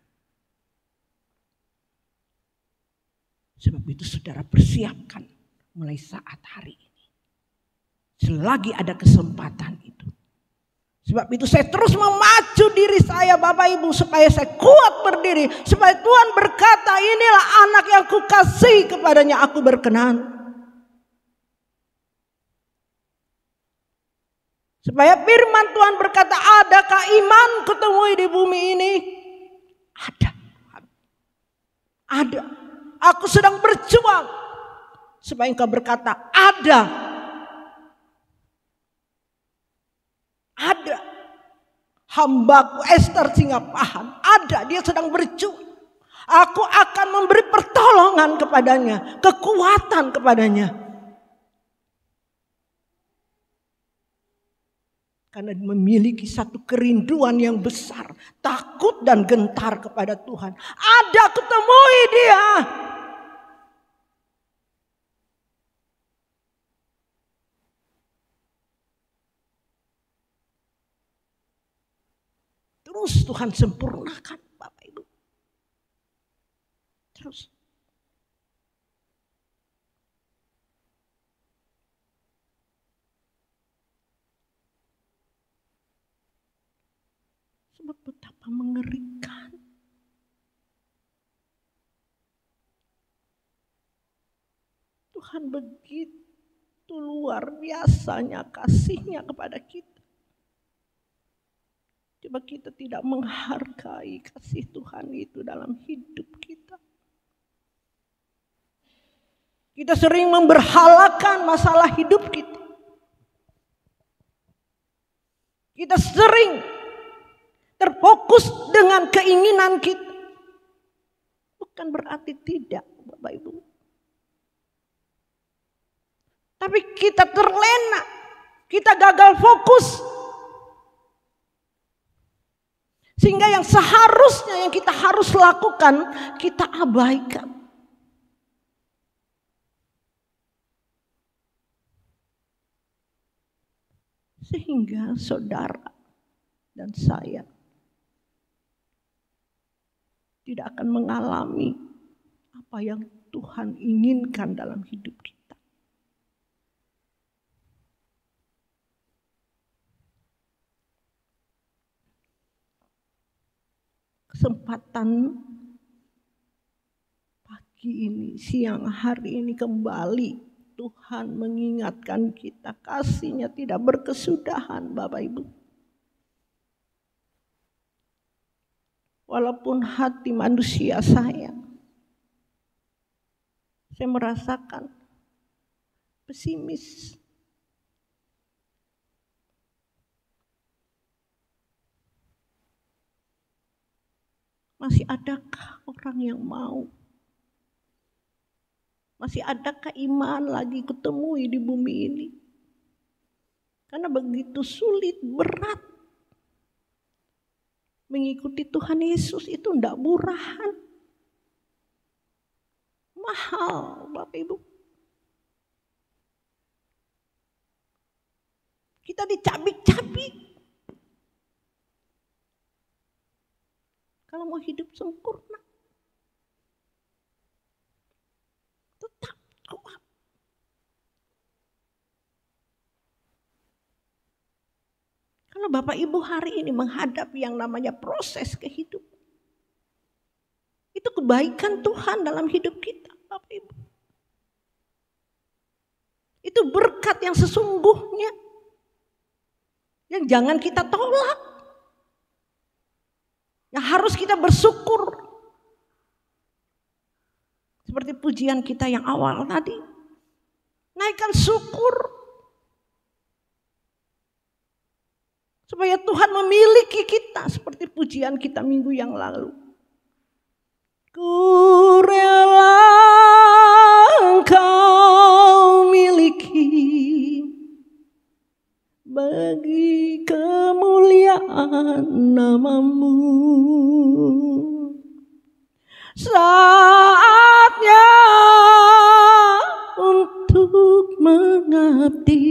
Sebab itu saudara persiapkan mulai saat hari ini. Selagi ada kesempatan itu. Sebab itu saya terus memacu diri saya Bapak Ibu supaya saya kuat berdiri. Supaya Tuhan berkata inilah anak yang kukasihi, kepadanya aku berkenan. Supaya firman Tuhan berkata, adakah iman kutemui di bumi ini? Ada. Ada. Aku sedang berjuang supaya engkau berkata ada. Ada. Hambaku Esther Singapahan, ada, dia sedang berjuang. Aku akan memberi pertolongan kepadanya, kekuatan kepadanya. Karena memiliki satu kerinduan yang besar, takut dan gentar kepada Tuhan. Ada ketemui dia. Terus Tuhan sempurnakan Bapak Ibu. Terus. Sebab betapa mengerikan. Tuhan begitu luar biasanya kasih-Nya kepada kita. Coba kita tidak menghargai kasih Tuhan itu dalam hidup kita. Kita sering memberhalakan masalah hidup kita. Kita sering terfokus dengan keinginan kita. Bukan berarti tidak, Bapak Ibu. Tapi kita terlena, kita gagal fokus. Sehingga yang seharusnya yang kita harus lakukan, kita abaikan. Sehingga saudara dan saya tidak akan mengalami apa yang Tuhan inginkan dalam hidup kita. Kesempatan pagi ini, siang hari ini kembali Tuhan mengingatkan kita, kasih-Nya tidak berkesudahan Bapak Ibu. Walaupun hati manusia saya merasakan pesimis. Masih adakah orang yang mau? Masih adakah iman lagi kutemui di bumi ini? Karena begitu sulit, berat. Mengikuti Tuhan Yesus itu tidak murahan. Mahal Bapak Ibu. Kita dicabik-cabik. Kalau mau hidup sempurna, tetap kuat. Kalau Bapak Ibu hari ini menghadapi yang namanya proses kehidupan, itu kebaikan Tuhan dalam hidup kita, Bapak Ibu. Itu berkat yang sesungguhnya, yang jangan kita tolak. Yang harus kita bersyukur. Seperti pujian kita yang awal tadi. Naikkan syukur. Supaya Tuhan memiliki kita. Seperti pujian kita minggu yang lalu. Ku rela Engkau miliki. Bagi kemuliaan nama-Mu, saatnya untuk mengabdi,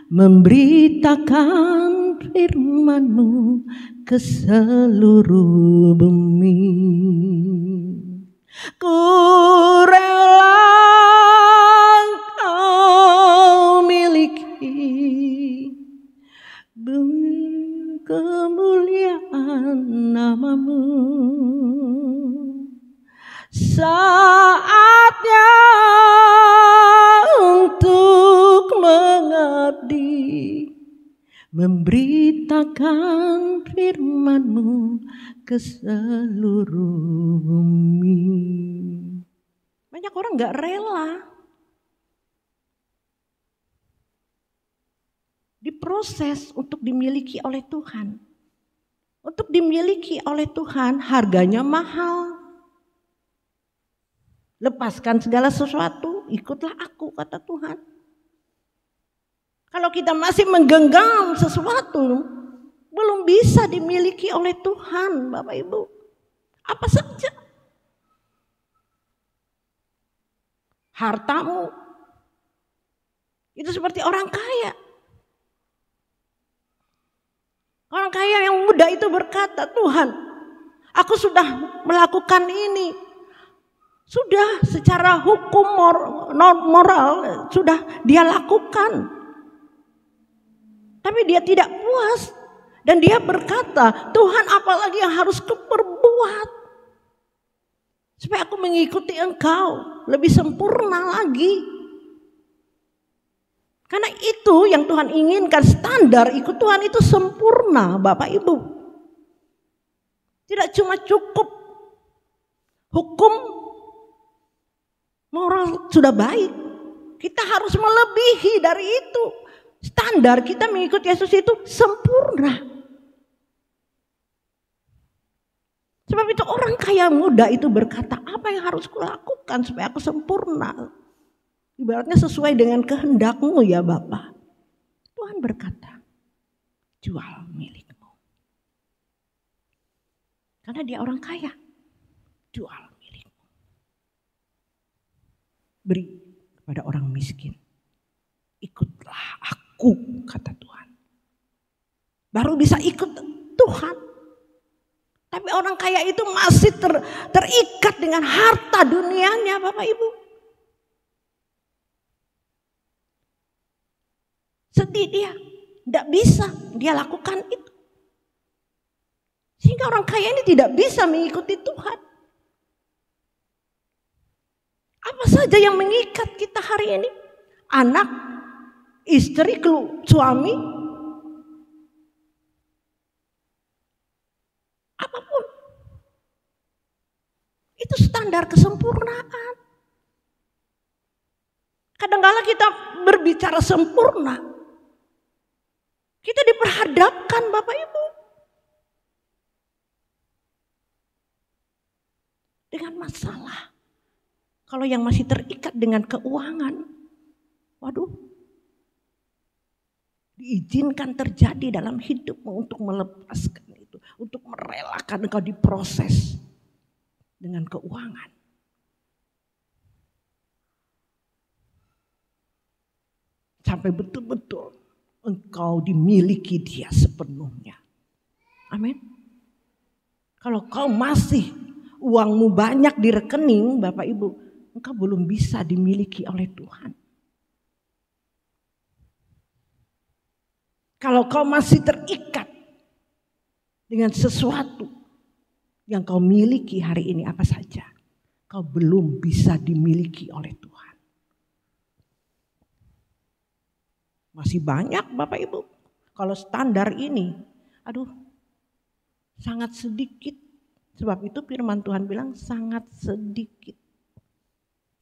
memberitakan firman-Mu ke seluruh bumi. Ku rela Engkau miliki, beri kemuliaan nama-Mu, saatnya untuk mengabdi, memberitakan firman-Mu ke seluruh bumi. Banyak orang gak rela diproses untuk dimiliki oleh Tuhan. Untuk dimiliki oleh Tuhan harganya mahal. Lepaskan segala sesuatu, ikutlah aku, kata Tuhan. Kalau kita masih menggenggam sesuatu, belum bisa dimiliki oleh Tuhan, Bapak Ibu. Apa saja. Hartamu. Itu seperti orang kaya. Orang kaya yang muda itu berkata, Tuhan, aku sudah melakukan ini. Sudah secara hukum moral sudah dia lakukan. Tapi dia tidak puas. Dan dia berkata, Tuhan apalagi yang harus kuperbuat. Supaya aku mengikuti Engkau lebih sempurna lagi. Karena itu yang Tuhan inginkan, standar ikut Tuhan itu sempurna Bapak Ibu. Tidak cuma cukup hukum moral sudah baik. Kita harus melebihi dari itu. Standar kita mengikut Yesus itu sempurna. Sebab itu orang kaya muda itu berkata, apa yang harus kulakukan supaya aku sempurna? Ibaratnya sesuai dengan kehendakmu ya Bapa. Tuhan berkata, jual milikmu. Karena dia orang kaya, jual milikmu. Beri kepada orang miskin. Ikutlah aku, kata Tuhan. Baru bisa ikut Tuhan. Tapi orang kaya itu masih terikat dengan harta dunianya Bapak Ibu. Sedih dia, tidak bisa dia lakukan itu. Sehingga orang kaya ini tidak bisa mengikuti Tuhan. Apa saja yang mengikat kita hari ini? Anak, istri, suami, apapun. Itu standar kesempurnaan. Kadang-kala kita berbicara sempurna, kita diperhadapkan Bapak Ibu dengan masalah. Kalau yang masih terikat dengan keuangan, waduh, diizinkan terjadi dalam hidupmu untuk melepaskan itu, untuk merelakan engkau diproses dengan keuangan. Sampai betul-betul engkau dimiliki dia sepenuhnya. Amin. Kalau kau masih uangmu banyak di rekening Bapak Ibu, engkau belum bisa dimiliki oleh Tuhan. Kalau kau masih terikat dengan sesuatu yang kau miliki hari ini apa saja, kau belum bisa dimiliki oleh Tuhan. Masih banyak Bapak Ibu. Kalau standar ini, aduh, sangat sedikit. Sebab itu firman Tuhan bilang sangat sedikit.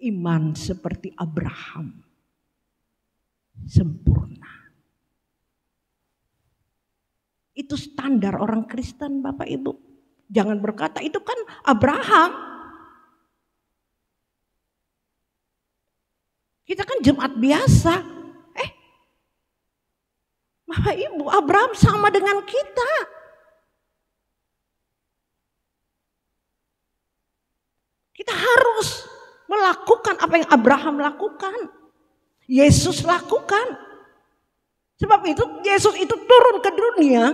Iman seperti Abraham. Sempurna. Itu standar orang Kristen Bapak Ibu. Jangan berkata itu kan Abraham. Kita kan jemaat biasa. Bapak Ibu, Abraham sama dengan kita. Kita harus melakukan apa yang Abraham lakukan. Yesus lakukan. Sebab itu Yesus itu turun ke dunia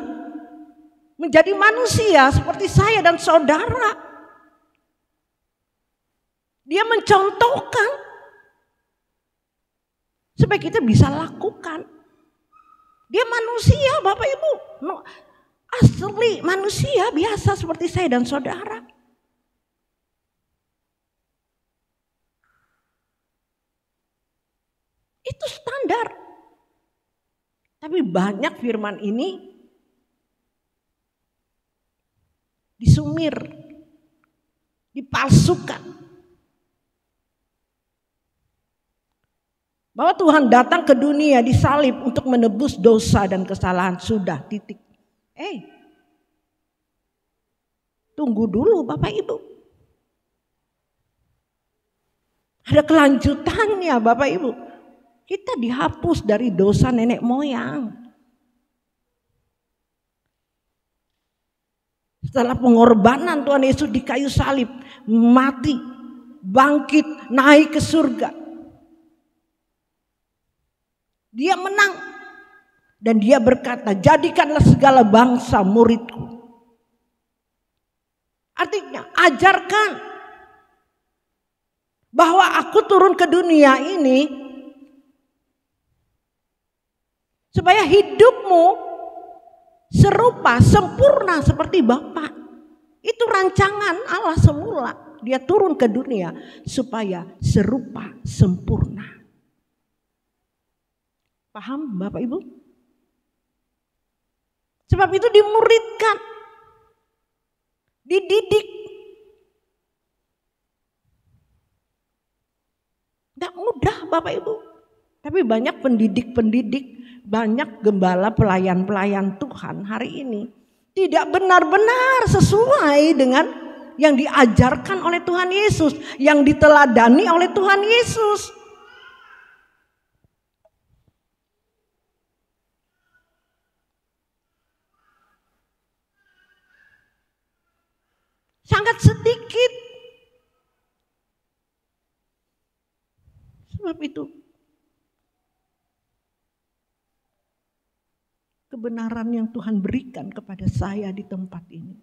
menjadi manusia seperti saya dan saudara. Dia mencontohkan supaya kita bisa lakukan. Dia manusia Bapak Ibu. Asli manusia biasa seperti saya dan saudara. Itu standar. Tapi banyak firman ini disumir, dipalsukan. Bahwa Tuhan datang ke dunia disalib untuk menebus dosa dan kesalahan. Sudah, titik. Tunggu dulu Bapak Ibu. Ada kelanjutannya Bapak Ibu. Kita dihapus dari dosa nenek moyang. Setelah pengorbanan Tuhan Yesus di kayu salib, mati, bangkit, naik ke surga. Dia menang. Dan dia berkata, jadikanlah segala bangsa muridku. Artinya ajarkan bahwa aku turun ke dunia ini supaya hidupmu serupa, sempurna seperti Bapa. Itu rancangan Allah semula. Dia turun ke dunia supaya serupa, sempurna. Paham Bapak Ibu? Sebab itu dimuridkan, dididik. Tidak mudah Bapak Ibu. Tapi banyak pendidik-pendidik, banyak gembala pelayan-pelayan Tuhan hari ini tidak benar-benar sesuai dengan yang diajarkan oleh Tuhan Yesus, yang diteladani oleh Tuhan Yesus. Sangat sedikit. Sebab itu kebenaran yang Tuhan berikan kepada saya di tempat ini,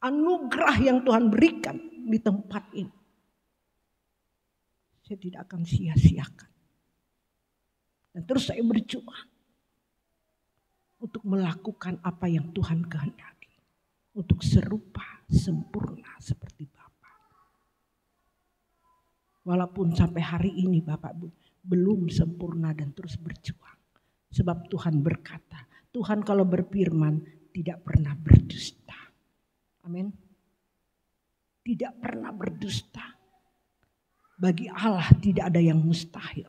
anugerah yang Tuhan berikan di tempat ini, saya tidak akan sia-siakan. Dan terus saya berjuang untuk melakukan apa yang Tuhan kehendaki, untuk serupa, sempurna seperti Bapa. Walaupun sampai hari ini Bapak belum sempurna dan terus berjuang. Sebab Tuhan berkata, Tuhan kalau berfirman tidak pernah berdusta. Amin. Tidak pernah berdusta. Bagi Allah tidak ada yang mustahil.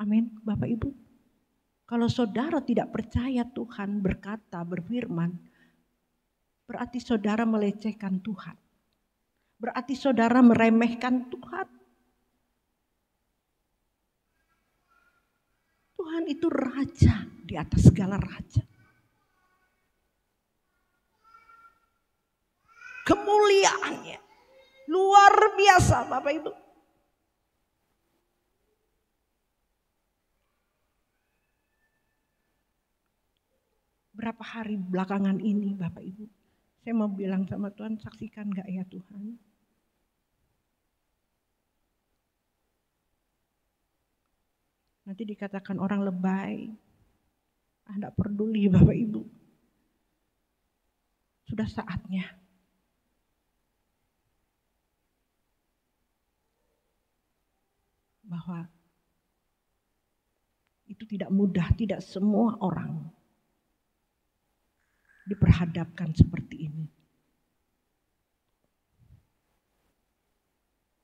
Amin Bapak Ibu. Kalau saudara tidak percaya Tuhan berkata, berfirman, berarti saudara melecehkan Tuhan. Berarti saudara meremehkan Tuhan. Tuhan itu raja di atas segala raja. Kemuliaannya luar biasa Bapak Ibu. Berapa hari belakangan ini Bapak Ibu, saya mau bilang sama Tuhan, saksikan gak ya Tuhan? Nanti dikatakan orang lebay. Tidak peduli Bapak Ibu. Sudah saatnya. Bahwa itu tidak mudah, tidak semua orang diperhadapkan seperti ini.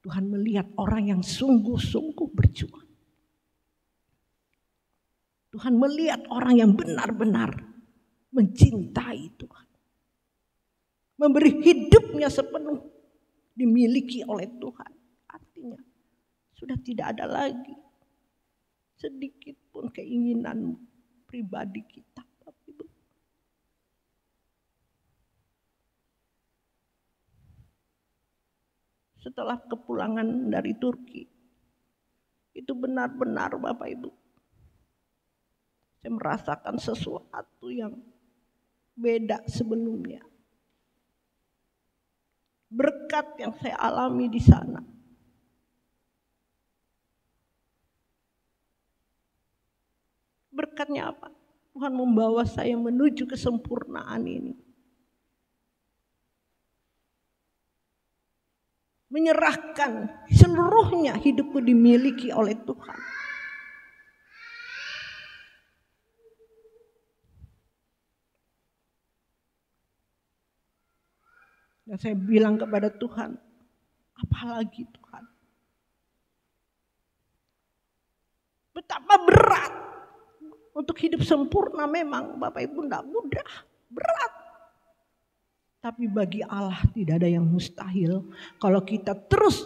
Tuhan melihat orang yang sungguh-sungguh berjuang. Tuhan melihat orang yang benar-benar mencintai Tuhan. Memberi hidupnya sepenuh dimiliki oleh Tuhan. Artinya sudah tidak ada lagi sedikit pun keinginan pribadi kita. Setelah kepulangan dari Turki, itu benar-benar Bapak Ibu, saya merasakan sesuatu yang beda sebelumnya. Berkat yang saya alami di sana. Berkatnya apa? Tuhan membawa saya menuju kesempurnaan ini. Menyerahkan seluruhnya hidupku dimiliki oleh Tuhan. Dan saya bilang kepada Tuhan, apalagi Tuhan? Betapa berat untuk hidup sempurna memang Bapak Ibu tidak mudah, berat. Tapi bagi Allah tidak ada yang mustahil kalau kita terus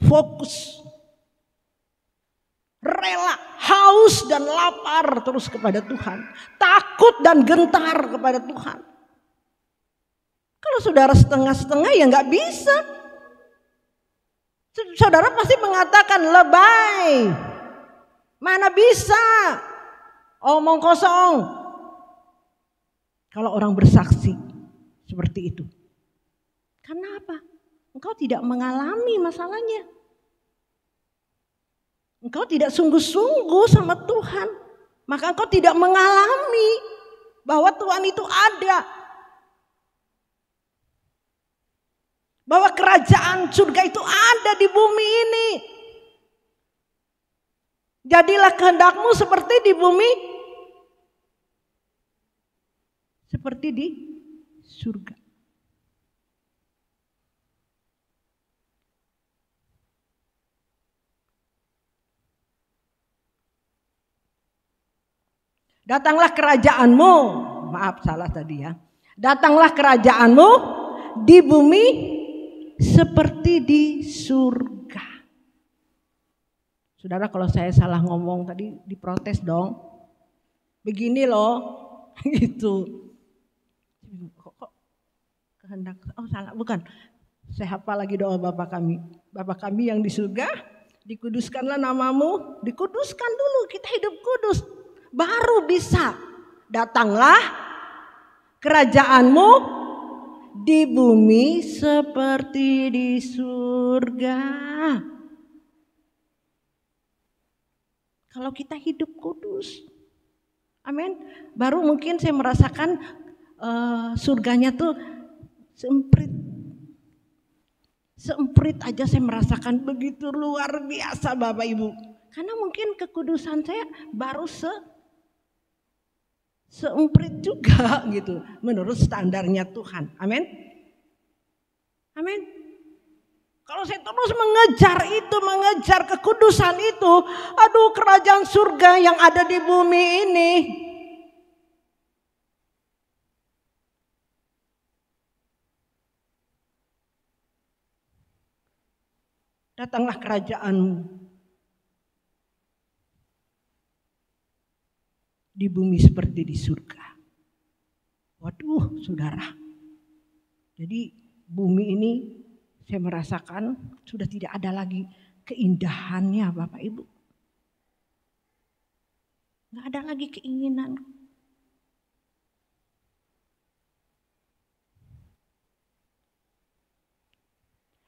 fokus rela, haus dan lapar terus kepada Tuhan, takut dan gentar kepada Tuhan. Kalau saudara setengah-setengah ya nggak bisa. Saudara pasti mengatakan lebay, mana bisa, omong kosong. Kalau orang bersaksi seperti itu, karena apa? Engkau tidak mengalami masalahnya. Engkau tidak sungguh-sungguh sama Tuhan, maka engkau tidak mengalami bahwa Tuhan itu ada, bahwa kerajaan surga itu ada di bumi ini. Jadilah kehendakmu seperti di bumi, seperti di surga. Datanglah kerajaanmu, maaf salah tadi ya. Datanglah kerajaanmu di bumi seperti di surga. Saudara, kalau saya salah ngomong tadi diprotes dong. Begini loh, gitu. Kok kehendak? Oh salah, bukan. Saya hafal lagi doa Bapa kami. Bapa kami yang di surga, dikuduskanlah namamu. Dikuduskan dulu, kita hidup kudus. Baru bisa datanglah kerajaanmu di bumi seperti di surga. Kalau kita hidup kudus, amin. Baru mungkin saya merasakan surganya tuh semprit aja saya merasakan begitu luar biasa Bapak Ibu. Karena mungkin kekudusan saya baru semprit juga gitu menurut standarnya Tuhan. Amin. Amin. Kalau saya terus mengejar kekudusan itu, aduh kerajaan surga yang ada di bumi ini. Datanglah kerajaanmu di bumi seperti di surga. Waduh saudara, jadi bumi ini saya merasakan sudah tidak ada lagi keindahannya Bapak Ibu. Gak ada lagi keinginan.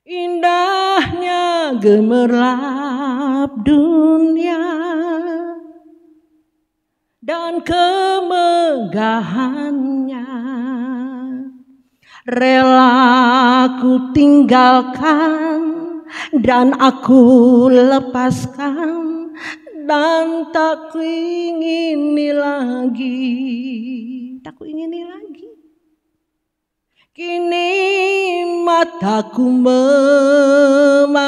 Indahnya gemerlap dunia dan kemegahannya, rela ku tinggalkan dan aku lepaskan, dan tak ku ingini lagi, tak ku ingini lagi. Kini mataku memandang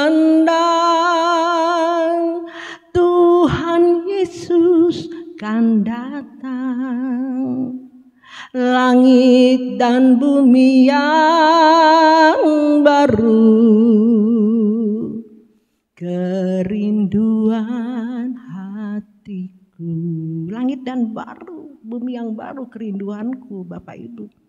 Tuhan Yesus kan datang. Langit dan bumi yang baru, kerinduan hatiku. Langit dan baru, bumi yang baru, kerinduanku Bapak Ibu.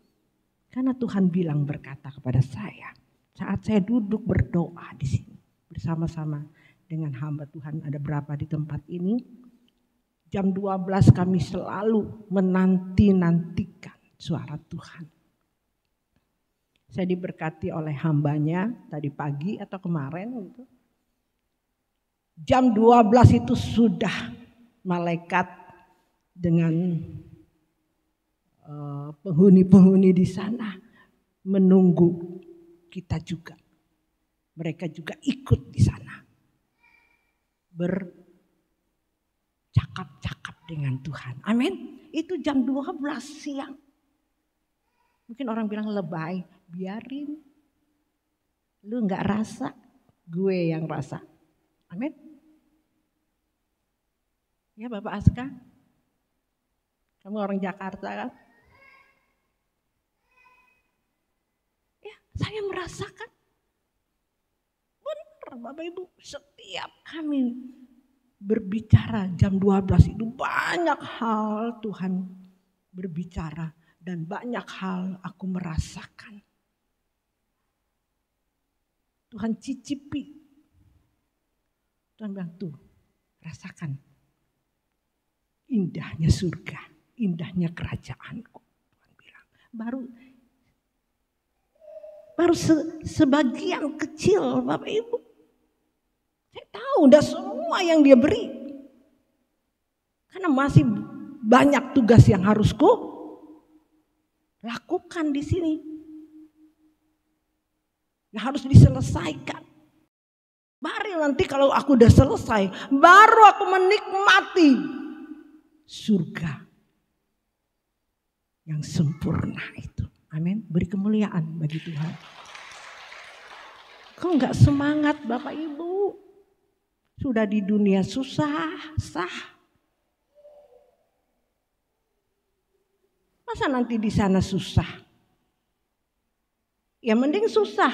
Karena Tuhan bilang berkata kepada saya saat saya duduk berdoa di sini bersama-sama dengan hamba Tuhan, ada berapa di tempat ini, jam 12 kami selalu menanti-nantikan suara Tuhan. Saya diberkati oleh hambanya tadi pagi atau kemarin gitu. Jam 12 itu sudah malaikat dengan penghuni-penghuni di sana menunggu kita juga. Mereka juga ikut di sana bercakap-cakap dengan Tuhan. Amin. Itu jam 12 siang. Mungkin orang bilang lebay, biarin. Lu gak rasa, gue yang rasa. Amin. Ya Bapak Aska, kamu orang Jakarta kan? Ya, saya merasakan. Benar Bapak Ibu, setiap kami berbicara jam 12 itu banyak hal Tuhan berbicara dan banyak hal aku merasakan. Tuhan cicipi. Tuhan bilang tuh rasakan indahnya surga, indahnya kerajaanku. Tuhan bilang baru sebagian kecil Bapak Ibu. Saya tahu udah semua yang dia beri. Karena masih banyak tugas yang harus ku lakukan di sini. Yang harus diselesaikan. Baru nanti kalau aku udah selesai, baru aku menikmati surga yang sempurna itu. Amin. Beri kemuliaan bagi Tuhan. Kok enggak semangat Bapak Ibu? Sudah di dunia susah. Masa nanti di sana susah? Ya mending susah.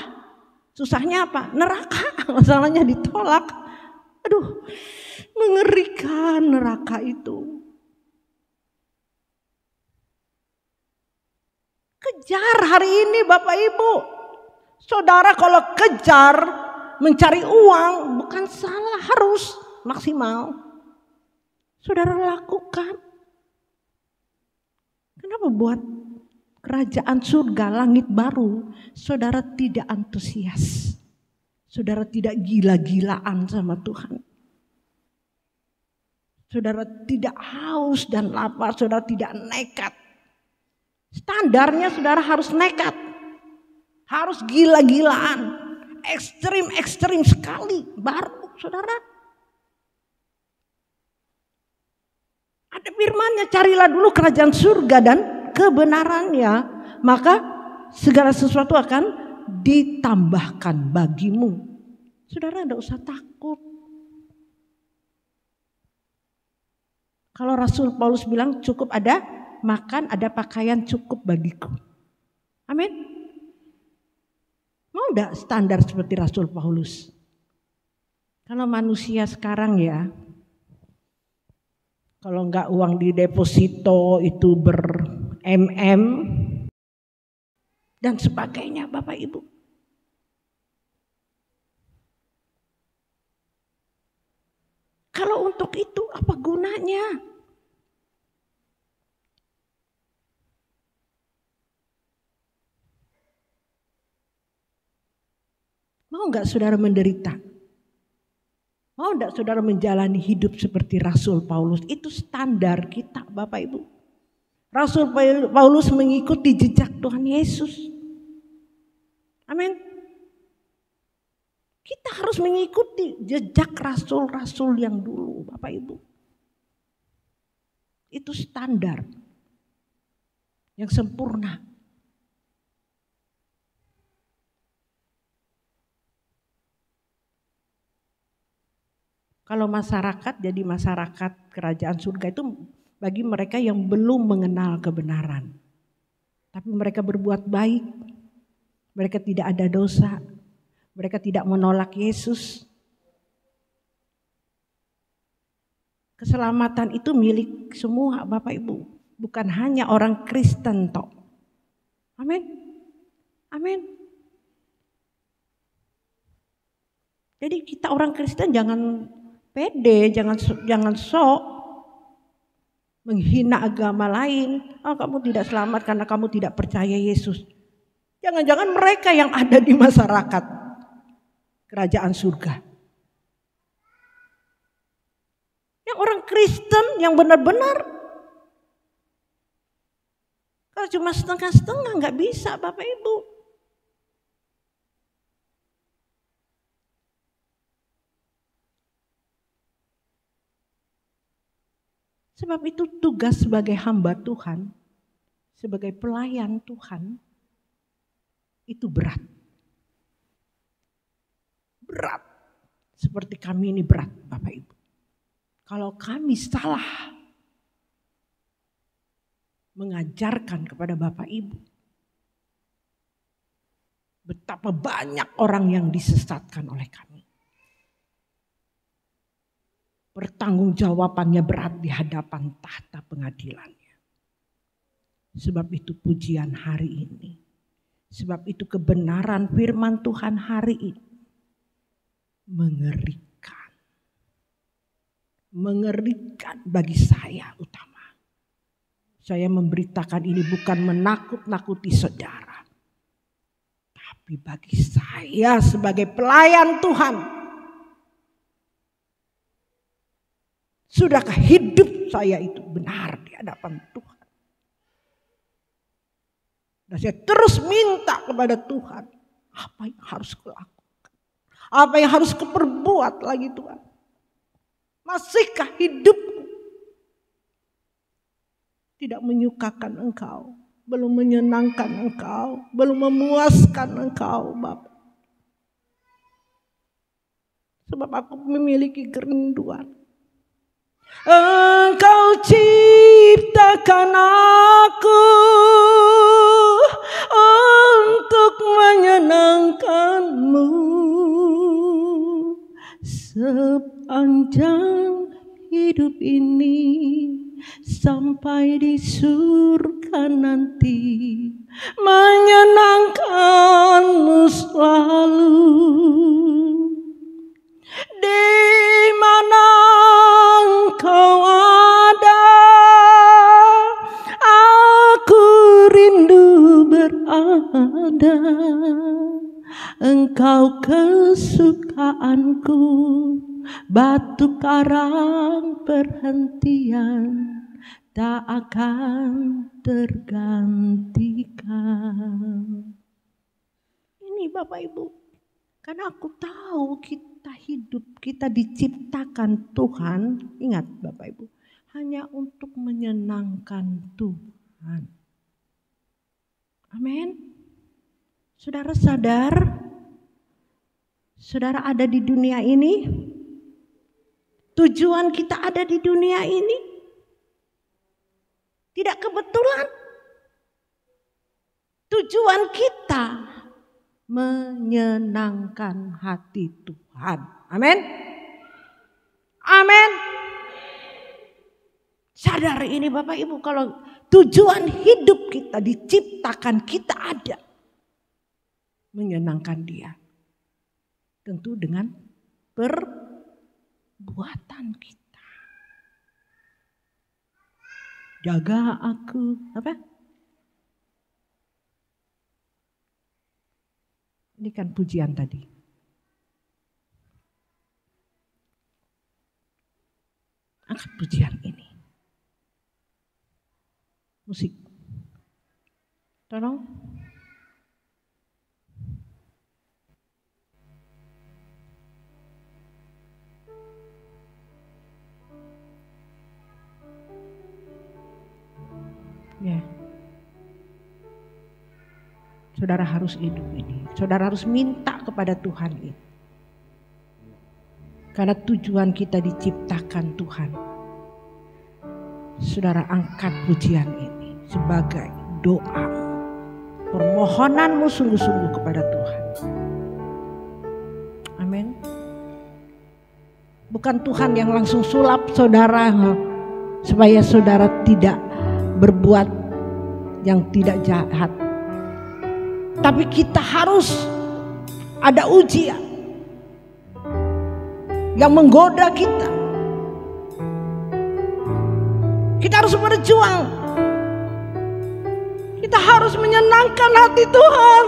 Susahnya apa? Neraka. Masalahnya ditolak. Aduh, mengerikan neraka itu. Kejar hari ini Bapak Ibu. Saudara kalau kejar mencari uang bukan salah, harus maksimal. Saudara lakukan. Kenapa buat kerajaan surga langit baru saudara tidak antusias? Saudara tidak gila-gilaan sama Tuhan. Saudara tidak haus dan lapar, saudara tidak nekat. Standarnya saudara harus nekat. Harus gila-gilaan. Ekstrim sekali. Baru saudara. Ada firmannya, carilah dulu kerajaan surga dan kebenarannya. Maka segala sesuatu akan ditambahkan bagimu. Saudara tidak usah takut. Kalau Rasul Paulus bilang cukup ada makan, ada pakaian cukup bagiku. Amin. Mau enggak standar seperti Rasul Paulus? Kalau manusia sekarang ya, kalau enggak uang di deposito itu ber-MM dan sebagainya Bapak Ibu. Kalau untuk itu apa gunanya? Mau enggak saudara menderita? Mau enggak saudara menjalani hidup seperti Rasul Paulus? Itu standar kita Bapak Ibu. Rasul Paulus mengikuti jejak Tuhan Yesus. Amin. Kita harus mengikuti jejak rasul-rasul yang dulu Bapak Ibu. Itu standar yang sempurna. Kalau masyarakat jadi masyarakat kerajaan surga itu bagi mereka yang belum mengenal kebenaran. Tapi mereka berbuat baik. Mereka tidak ada dosa. Mereka tidak menolak Yesus. Keselamatan itu milik semua Bapak Ibu. Bukan hanya orang Kristen toh. Amin. Amin. Jadi kita orang Kristen jangan pede, jangan sok menghina agama lain. Oh, kamu tidak selamat karena kamu tidak percaya Yesus. Jangan-jangan mereka yang ada di masyarakat kerajaan surga. Yang orang Kristen yang benar-benar. Kalau cuma setengah-setengah nggak bisa Bapak Ibu. Sebab itu tugas sebagai hamba Tuhan, sebagai pelayan Tuhan, itu berat. Berat. Seperti kami ini berat Bapak Ibu. Kalau kami salah mengajarkan kepada Bapak Ibu, betapa banyak orang yang disesatkan oleh kami. pertanggungjawabannya berat di hadapan tahta pengadilannya. Sebab itu pujian hari ini. Sebab itu kebenaran firman Tuhan hari ini mengerikan. Mengerikan bagi saya utama. Saya memberitakan ini bukan menakut-nakuti saudara. Tapi bagi saya sebagai pelayan Tuhan. Sudahkah hidup saya itu benar di hadapan Tuhan? Dan saya terus minta kepada Tuhan. Apa yang harus kulakukan? Apa yang harus kuperbuat lagi Tuhan? Masihkah hidupku tidak menyukakan Engkau? Belum menyenangkan Engkau? Belum memuaskan Engkau Bapa? Sebab aku memiliki kerinduan. Engkau ciptakan aku untuk menyenangkan-Mu sepanjang hidup ini sampai di surga nanti, menyenangkan-Mu selalu. Di mana Engkau ada, aku rindu berada. Engkau kesukaanku, batu karang perhentian, tak akan tergantikan. Ini Bapak Ibu, karena aku tahu kita hidup, kita diciptakan Tuhan, ingat Bapak Ibu, hanya untuk menyenangkan Tuhan. Amin. Saudara sadar, saudara ada di dunia ini, tujuan kita ada di dunia ini tidak kebetulan. Tujuan kita menyenangkan hati Tuhan. Amin. Amin. Sadar ini Bapak Ibu, kalau tujuan hidup kita diciptakan, kita ada menyenangkan Dia. Tentu dengan perbuatan kita. Jaga aku, apa? Ini kan pujian tadi. Angkat pujian ini. Musik. Tolong. Ya. Saudara harus hidup ini. Saudara harus minta kepada Tuhan ini. Karena tujuan kita diciptakan Tuhan. Saudara angkat pujian ini sebagai doa. Permohonanmu sungguh-sungguh kepada Tuhan. Amin. Bukan Tuhan yang langsung sulap saudara supaya saudara tidak berbuat yang tidak jahat. Tapi kita harus ada ujian yang menggoda kita. Kita harus berjuang. Kita harus menyenangkan hati Tuhan.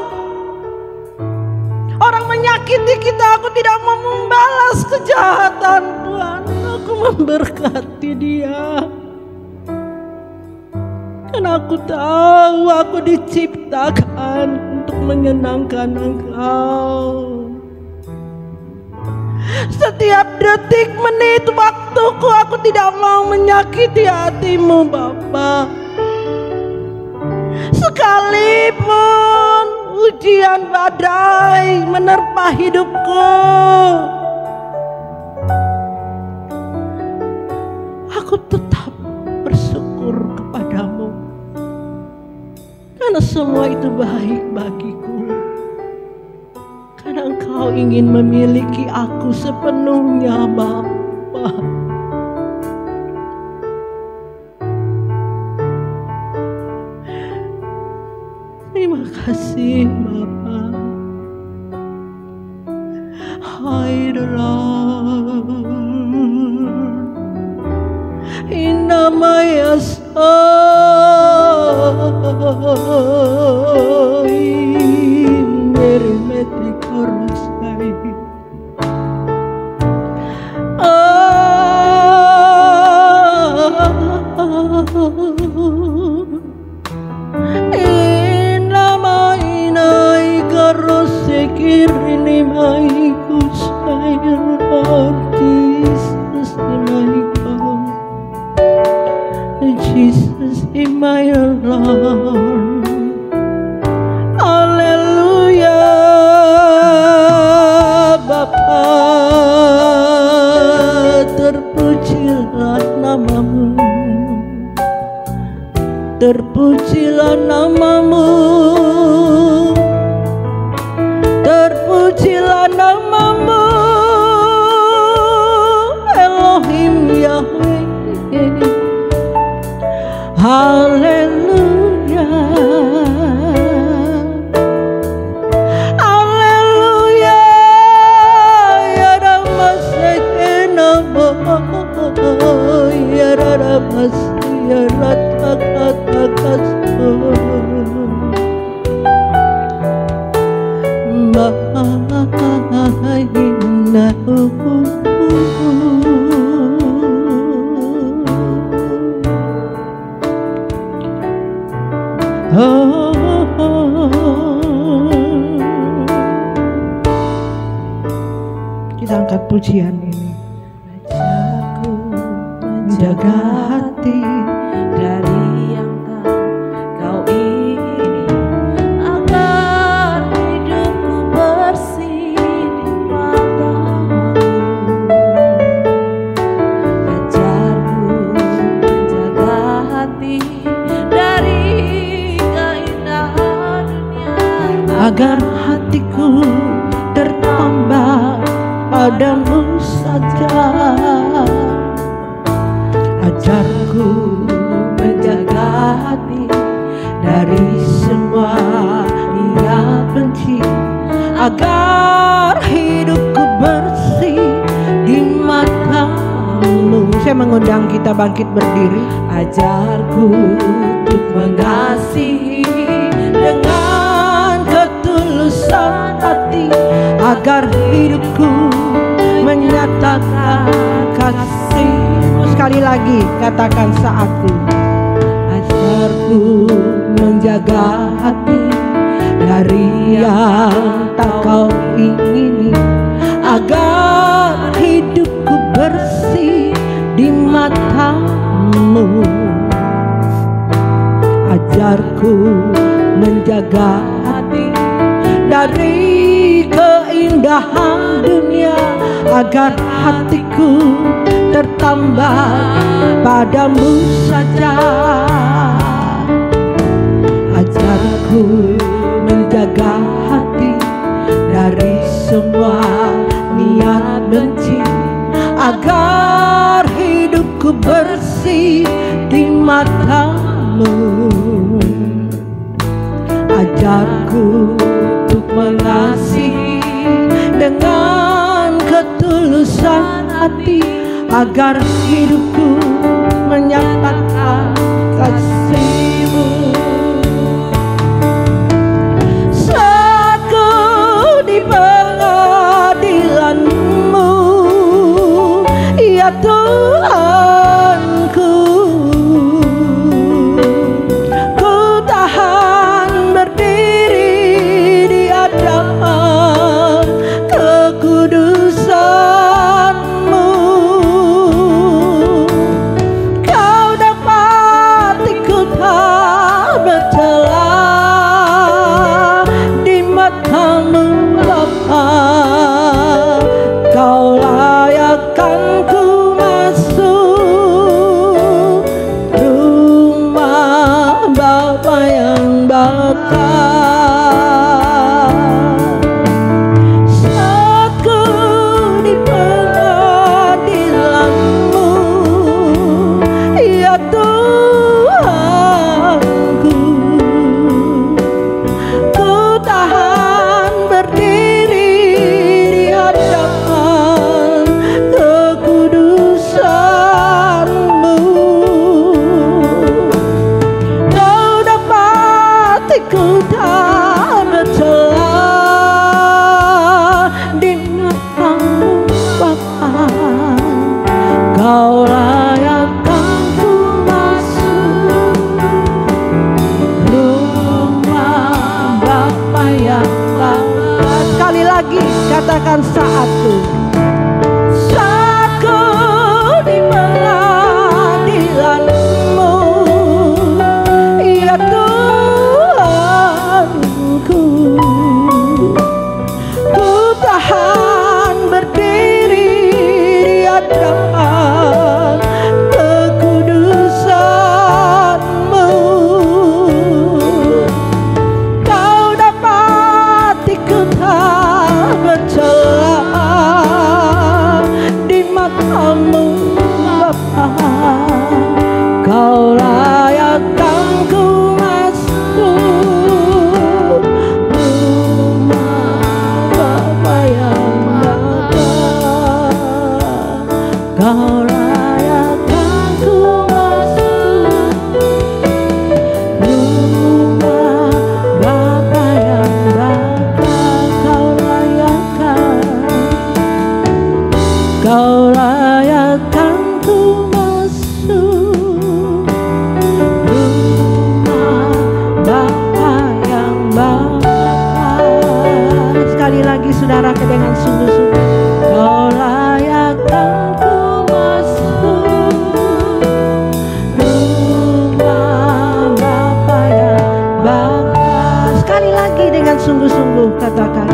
Orang menyakiti kita, aku tidak mau membalas kejahatan Tuhan. Aku memberkati dia. Karena aku tahu aku diciptakan untuk menyenangkan Engkau. Setiap detik, menit, waktuku aku tidak mau menyakiti hati-Mu Bapa. Sekalipun ujian badai menerpa hidupku, aku tetap bersyukur kepadamu. Karena semua itu baik bagiku. Karena Engkau ingin memiliki aku sepenuhnya Bapa. kasih Bapa. Hai Lord, inama Yesai meremeti korosai. Inama inai karosekir ini maiku sayang Jesus in my God, Jesus in my Lord. Haleluya Bapa, terpujilah namamu, terpujilah namamu, terpujilah namamu Elohim Yahweh. Haleluya, haleluya, ya Ramasekena boy, ya Ramas, ya Ratakatakaso, Mahinahu. Kita angkat pujian ini. Ajarku Menjaga hati dari yang tak kau ingini, agar hidupku bersih di matamu. Ajarku menjaga hati dari keindahan dunia, agar hatiku tertambah padamu saja. Ajarku menjaga hati dari semua niat benci, agar hidupku bersih di matamu. Saya mengundang kita bangkit berdiri. ajarku untuk mengasihi Dengan ketulusan hati, agar hidupku menyatakan kasih-Mu. Sekali lagi katakan saatku. Ajarku menjaga hati dari yang tak kau ingini, agar hidupku bersih di matamu. Ajarku menjaga hati dari keindahan dunia, agar hatiku tertambah padamu saja. Ajarku menjaga hati dari semua niat benci, agar hidupku bersih di matamu. Ajarku untuk mengasihi dengan ketulusan hati, agar hidupku menyatakan kasih-Mu. Saat ku di pengadilan-Mu, ya Tuhanku, ku tahan berdiri di hadapan kekudusan-Mu. Kau dapati ku tak bercela di mata-Mu Bapa. Kau layakkan ku masuk Kau layakan ku masuk rumah Bapa yang bakal. Kau layakan ku masuk rumah Bapa yang bakal. Sekali lagi saudara, dengan sungguh-sungguh. Kau layakan ku masuk rumah Bapa yang bakal. Sekali lagi dengan sungguh-sungguh katakan.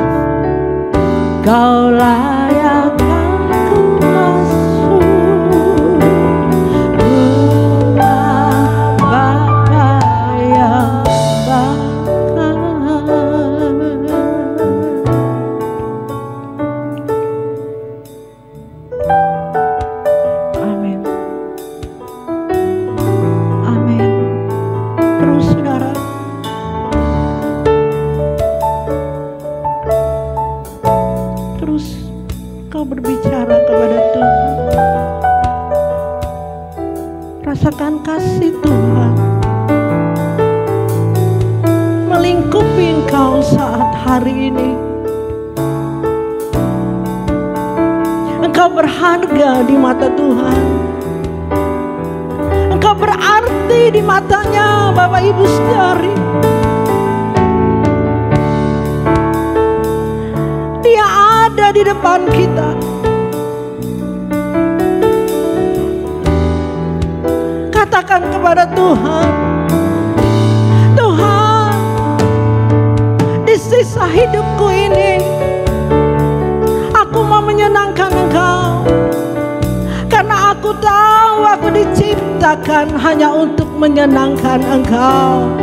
Kau layakan ku masuk rumah Bapa yang bakal. Amin. Amin. Terus saudara, terus kau berbicara kepada Tuhan. Rasakan kasih Tuhan melingkupi engkau saat hari ini. Engkau berharga di mata Tuhan. Engkau berarti di matanya Bapak Ibu Saudari. Dia ada di depan kita. Katakan kepada Tuhan, Tuhan, di sisa hidupku ini aku mau menyenangkan Engkau, karena aku tahu aku diciptakan hanya untuk menyenangkan Engkau.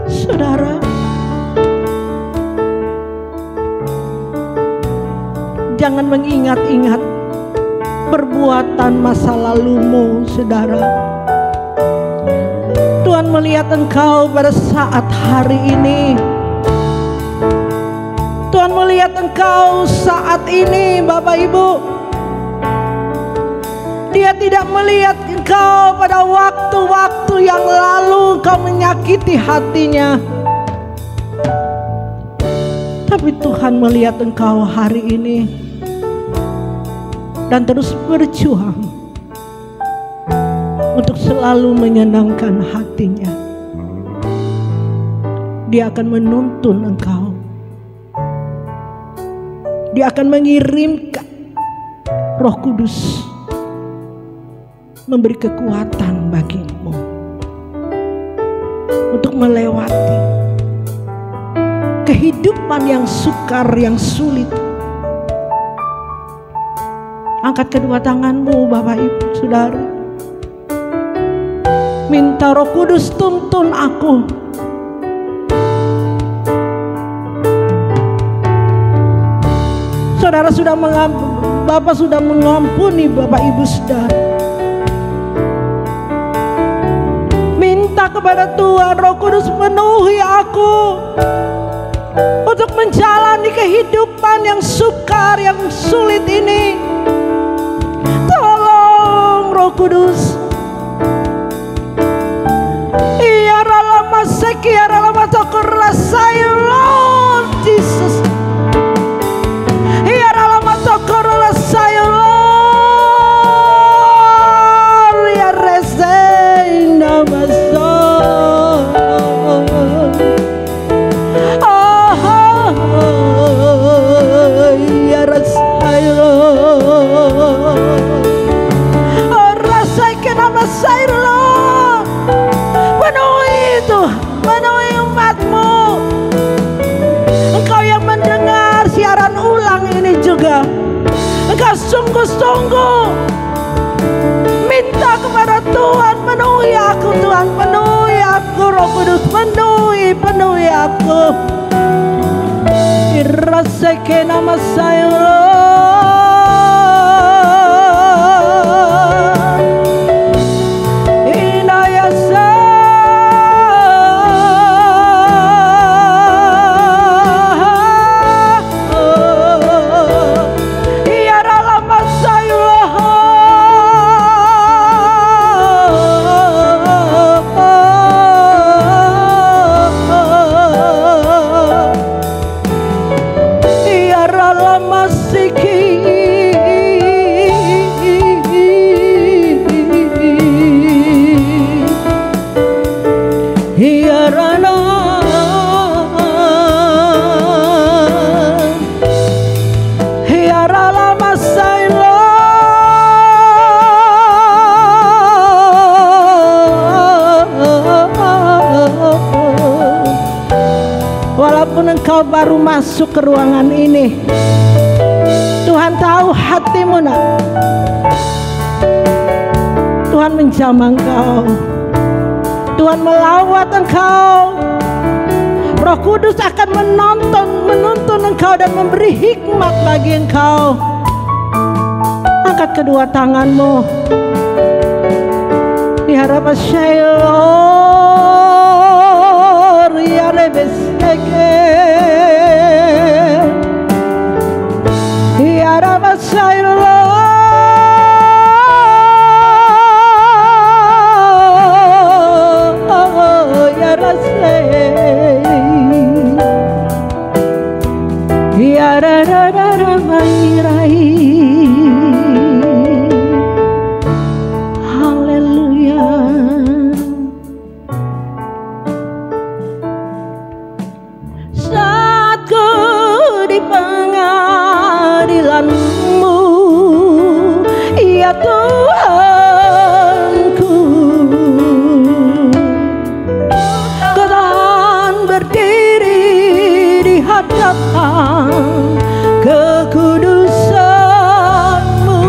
Saudara, jangan mengingat-ingat perbuatan masa lalumu, saudara. Tuhan melihat engkau pada saat hari ini. Tuhan melihat engkau saat ini, Bapak Ibu. Dia tidak melihat engkau pada waktu-waktu yang lalu engkau menyakiti hatinya. Tapi Tuhan melihat engkau hari ini dan terus berjuang untuk selalu menyenangkan hatinya. Dia akan menuntun engkau. Dia akan mengirimkan Roh Kudus memberi kekuatan bagimu untuk melewati kehidupan yang sukar, yang sulit. Angkat kedua tanganmu Bapak Ibu Saudara. Minta Roh Kudus tuntun aku. Saudara sudah Bapak sudah mengampuni Bapak Ibu Saudara. Minta kepada Tuhan, Roh Kudus penuhi aku untuk menjalani kehidupan yang sukar, yang sulit ini. Roh Kudus, iya ralama sekia ralama tokur rasai Lord Jesus, iya ralama tokur rasai Lord, ya resei namaso, ya rasai Lord. Penuhi itu, penuhi umatmu. Engkau yang mendengar siaran ulang ini juga, engkau sungguh-sungguh minta kepada Tuhan, penuhi aku Tuhan, penuhi aku Roh Kudus, penuhi aku. Irasake nama saya masiki hiarana hiarala masailo walaupun engkau baru masuk ke ruangan ini, Tuhan tahu hatimu nak. Tuhan menjamah engkau, Tuhan melawat engkau. Roh Kudus akan menuntun engkau dan memberi hikmat bagi engkau. Angkat kedua tanganmu di hadapan Syailor ya rebeseke ya hadapan Syailor ya rasai ya rara mairai. Haleluya. Saat ku di pengadilanmu, ya Tuhanku, kau tahan berdiri di hadapan kekudusanmu.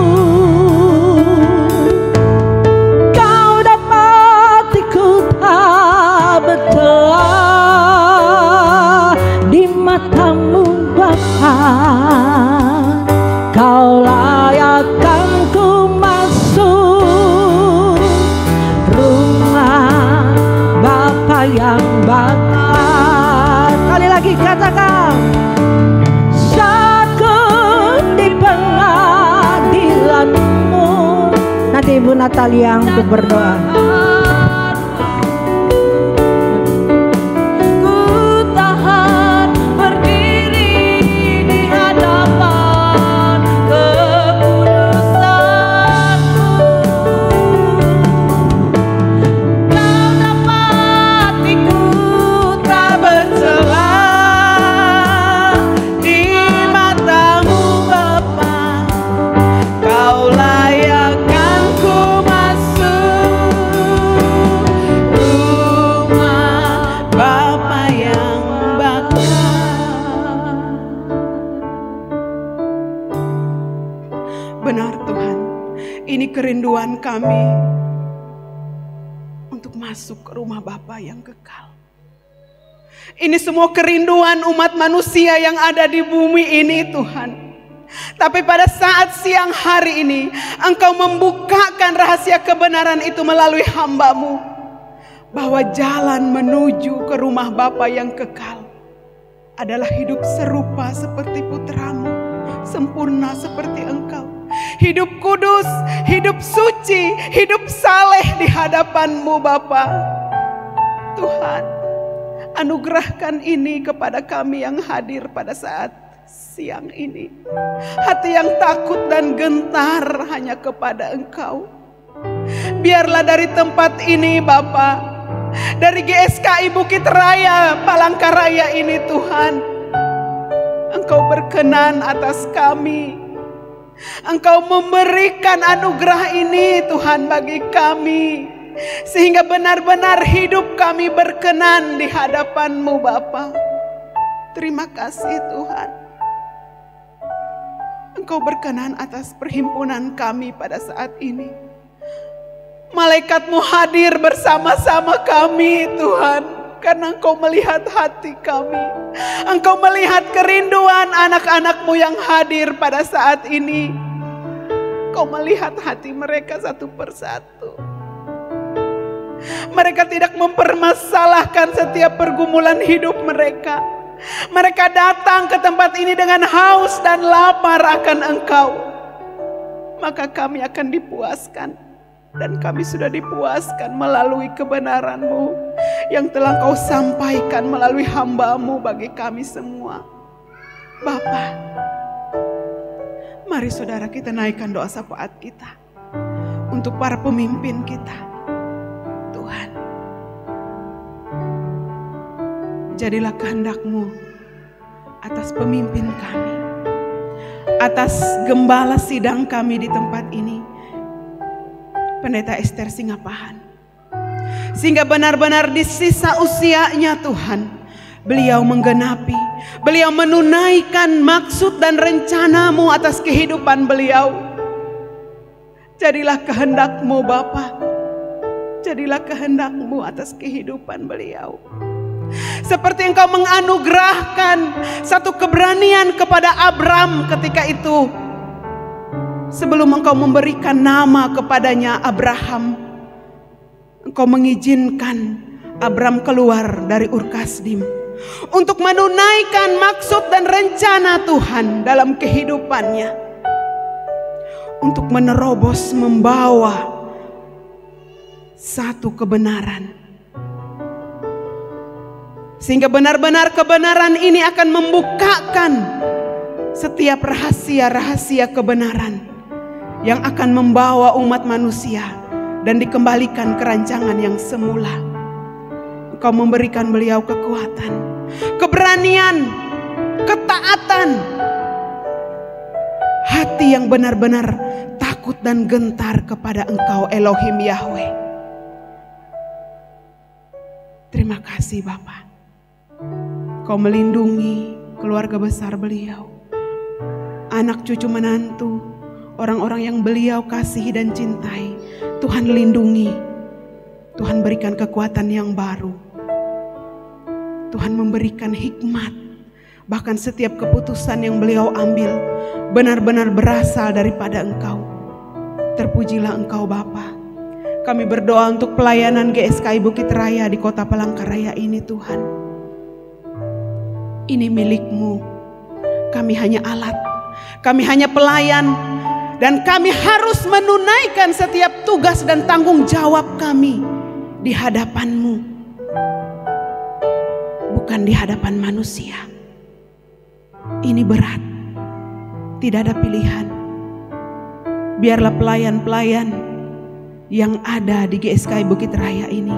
Kau dapati ku tak bercelah di matamu Bapa. Kau layakkan ku masuk rumah Bapa yang bakar. Kali lagi katakan, saat ku di pengadilanmu. Nanti Ibu Natalia untuk berdoa. Ku tahan berdiri di hadapan kekudusanmu. Kau dapati ku tak bercelah di matamu Bapa. Kau layakkan ku masuk rumah Bapa yang bakar. Benar Tuhan, ini kerinduan kami untuk masuk ke rumah Bapa yang kekal. Ini semua kerinduan umat manusia yang ada di bumi ini Tuhan. Tapi pada saat siang hari ini, Engkau membukakan rahasia kebenaran itu melalui hamba-Mu, bahwa jalan menuju ke rumah Bapa yang kekal adalah hidup serupa seperti putra-Mu, sempurna seperti Engkau. Hidup kudus, hidup suci, hidup saleh di hadapan-Mu Bapa. Tuhan, anugerahkan ini kepada kami yang hadir pada saat siang ini. Hati yang takut dan gentar hanya kepada Engkau. Biarlah dari tempat ini Bapa, dari GSKI Bukit Raya Palangkaraya ini Tuhan, Engkau berkenan atas kami. Engkau memberikan anugerah ini Tuhan bagi kami, sehingga benar-benar hidup kami berkenan di hadapan-Mu Bapa. Terima kasih Tuhan. Engkau berkenan atas perhimpunan kami pada saat ini. Malaikat-Mu hadir bersama-sama kami Tuhan, karena Engkau melihat hati kami. Engkau melihat kerinduan anak-anak-Mu yang hadir pada saat ini. Engkau melihat hati mereka satu persatu. Mereka tidak mempermasalahkan setiap pergumulan hidup mereka. Mereka datang ke tempat ini dengan haus dan lapar akan Engkau. Maka kami akan dipuaskan. Dan kami sudah dipuaskan melalui kebenaran-Mu yang telah Engkau sampaikan melalui hamba-Mu bagi kami semua. Bapa, Mari saudara kita naikkan doa syafaat kita untuk para pemimpin kita. Tuhan, jadilah kehendak-Mu atas pemimpin kami, atas gembala sidang kami di tempat ini, Pendeta Ester Singapahan. Sehingga benar-benar di sisa usianya Tuhan, beliau menggenapi, beliau menunaikan maksud dan rencana-Mu atas kehidupan beliau. Jadilah kehendak-Mu Bapa, jadilah kehendak-Mu atas kehidupan beliau. Seperti Engkau menganugerahkan satu keberanian kepada Abram ketika itu, sebelum Engkau memberikan nama kepadanya Abraham, Engkau mengizinkan Abram keluar dari Ur Kasdim untuk menunaikan maksud dan rencana Tuhan dalam kehidupannya, untuk menerobos membawa satu kebenaran, sehingga benar-benar kebenaran ini akan membukakan setiap rahasia-rahasia kebenaran yang akan membawa umat manusia dan dikembalikan ke rancangan yang semula. Engkau memberikan beliau kekuatan, keberanian, ketaatan, hati yang benar-benar takut dan gentar kepada Engkau Elohim Yahweh. Terima kasih Bapa, Kau melindungi keluarga besar beliau, anak cucu menantu, orang-orang yang beliau kasihi dan cintai. Tuhan lindungi, Tuhan berikan kekuatan yang baru, Tuhan memberikan hikmat. Bahkan setiap keputusan yang beliau ambil benar-benar berasal daripada Engkau. Terpujilah Engkau Bapa. Kami berdoa untuk pelayanan GSKI Bukit Raya di Kota Palangkaraya ini Tuhan. Ini milik-Mu. Kami hanya alat, kami hanya pelayan, dan kami harus menunaikan setiap tugas dan tanggung jawab kami di hadapan-Mu, bukan di hadapan manusia. Ini berat, tidak ada pilihan. Biarlah pelayan-pelayan yang ada di GSKI Bukit Raya ini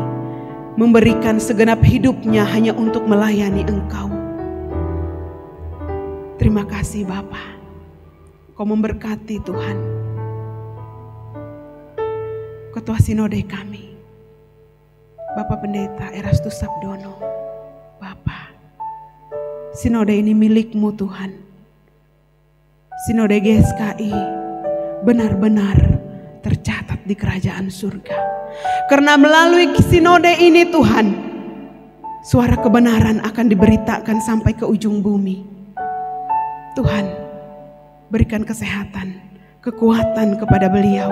memberikan segenap hidupnya hanya untuk melayani Engkau. Terima kasih Bapa. Kau memberkati Tuhan Ketua Sinode kami, Bapak Pendeta Erastus Sabdono. Bapak, Sinode ini milik-Mu Tuhan. Sinode GSKI benar-benar tercatat di kerajaan surga. Karena melalui sinode ini Tuhan, suara kebenaran akan diberitakan sampai ke ujung bumi. Tuhan, berikan kesehatan, kekuatan kepada beliau,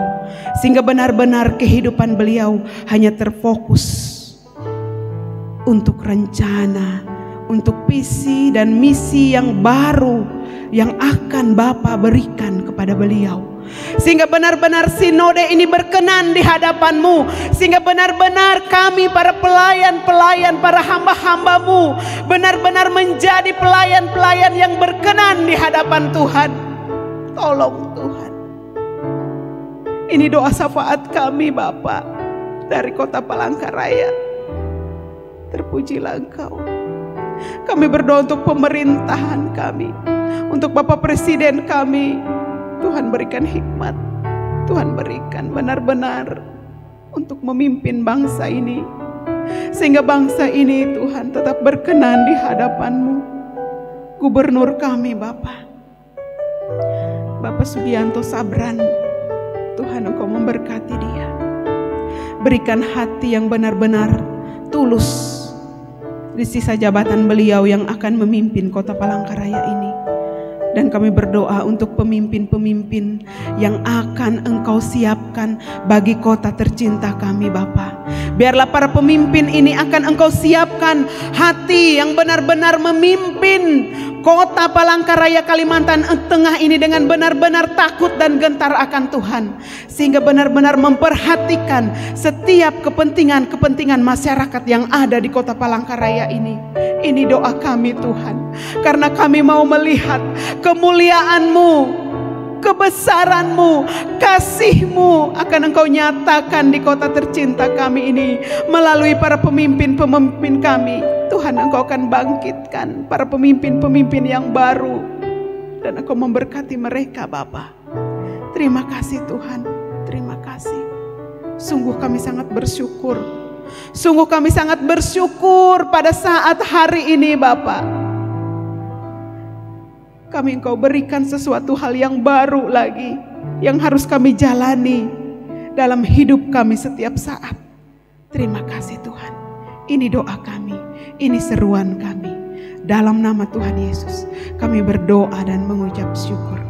sehingga benar-benar kehidupan beliau hanya terfokus untuk rencana, untuk visi dan misi yang baru yang akan Bapa berikan kepada beliau. Sehingga benar-benar sinode ini berkenan di hadapan-Mu, sehingga benar-benar kami para pelayan-pelayan, para hamba-hamba-Mu benar-benar menjadi pelayan-pelayan yang berkenan di hadapan Tuhan. Tolong Tuhan, ini doa syafaat kami Bapa dari Kota Palangkaraya. Terpujilah Engkau. Kami berdoa untuk pemerintahan kami, untuk Bapak Presiden kami. Tuhan berikan hikmat, Tuhan berikan benar-benar untuk memimpin bangsa ini, sehingga bangsa ini Tuhan tetap berkenan di hadapan-Mu. Gubernur kami Bapak Sugianto Sabran, Tuhan Engkau memberkati dia. Berikan hati yang benar-benar tulus di sisa jabatan beliau yang akan memimpin Kota Palangkaraya ini. Dan kami berdoa untuk pemimpin-pemimpin yang akan Engkau siapkan bagi kota tercinta kami Bapa. Biarlah para pemimpin ini akan Engkau siapkan hati yang benar-benar memimpin Kota Palangkaraya Kalimantan Tengah ini dengan benar-benar takut dan gentar akan Tuhan, sehingga benar-benar memperhatikan setiap kepentingan-kepentingan masyarakat yang ada di Kota Palangkaraya ini. Ini doa kami Tuhan, karena kami mau melihat kemuliaan-Mu, kebesaran-Mu, kasih-Mu akan Engkau nyatakan di kota tercinta kami ini melalui para pemimpin-pemimpin kami. Tuhan, Engkau akan bangkitkan para pemimpin-pemimpin yang baru dan Engkau memberkati mereka Bapa. Terima kasih Tuhan, terima kasih. Sungguh kami sangat bersyukur. Sungguh kami sangat bersyukur pada saat hari ini Bapa. Kami Engkau berikan sesuatu hal yang baru lagi, yang harus kami jalani dalam hidup kami setiap saat. Terima kasih Tuhan. Ini doa kami, ini seruan kami. Dalam nama Tuhan Yesus kami berdoa dan mengucap syukur.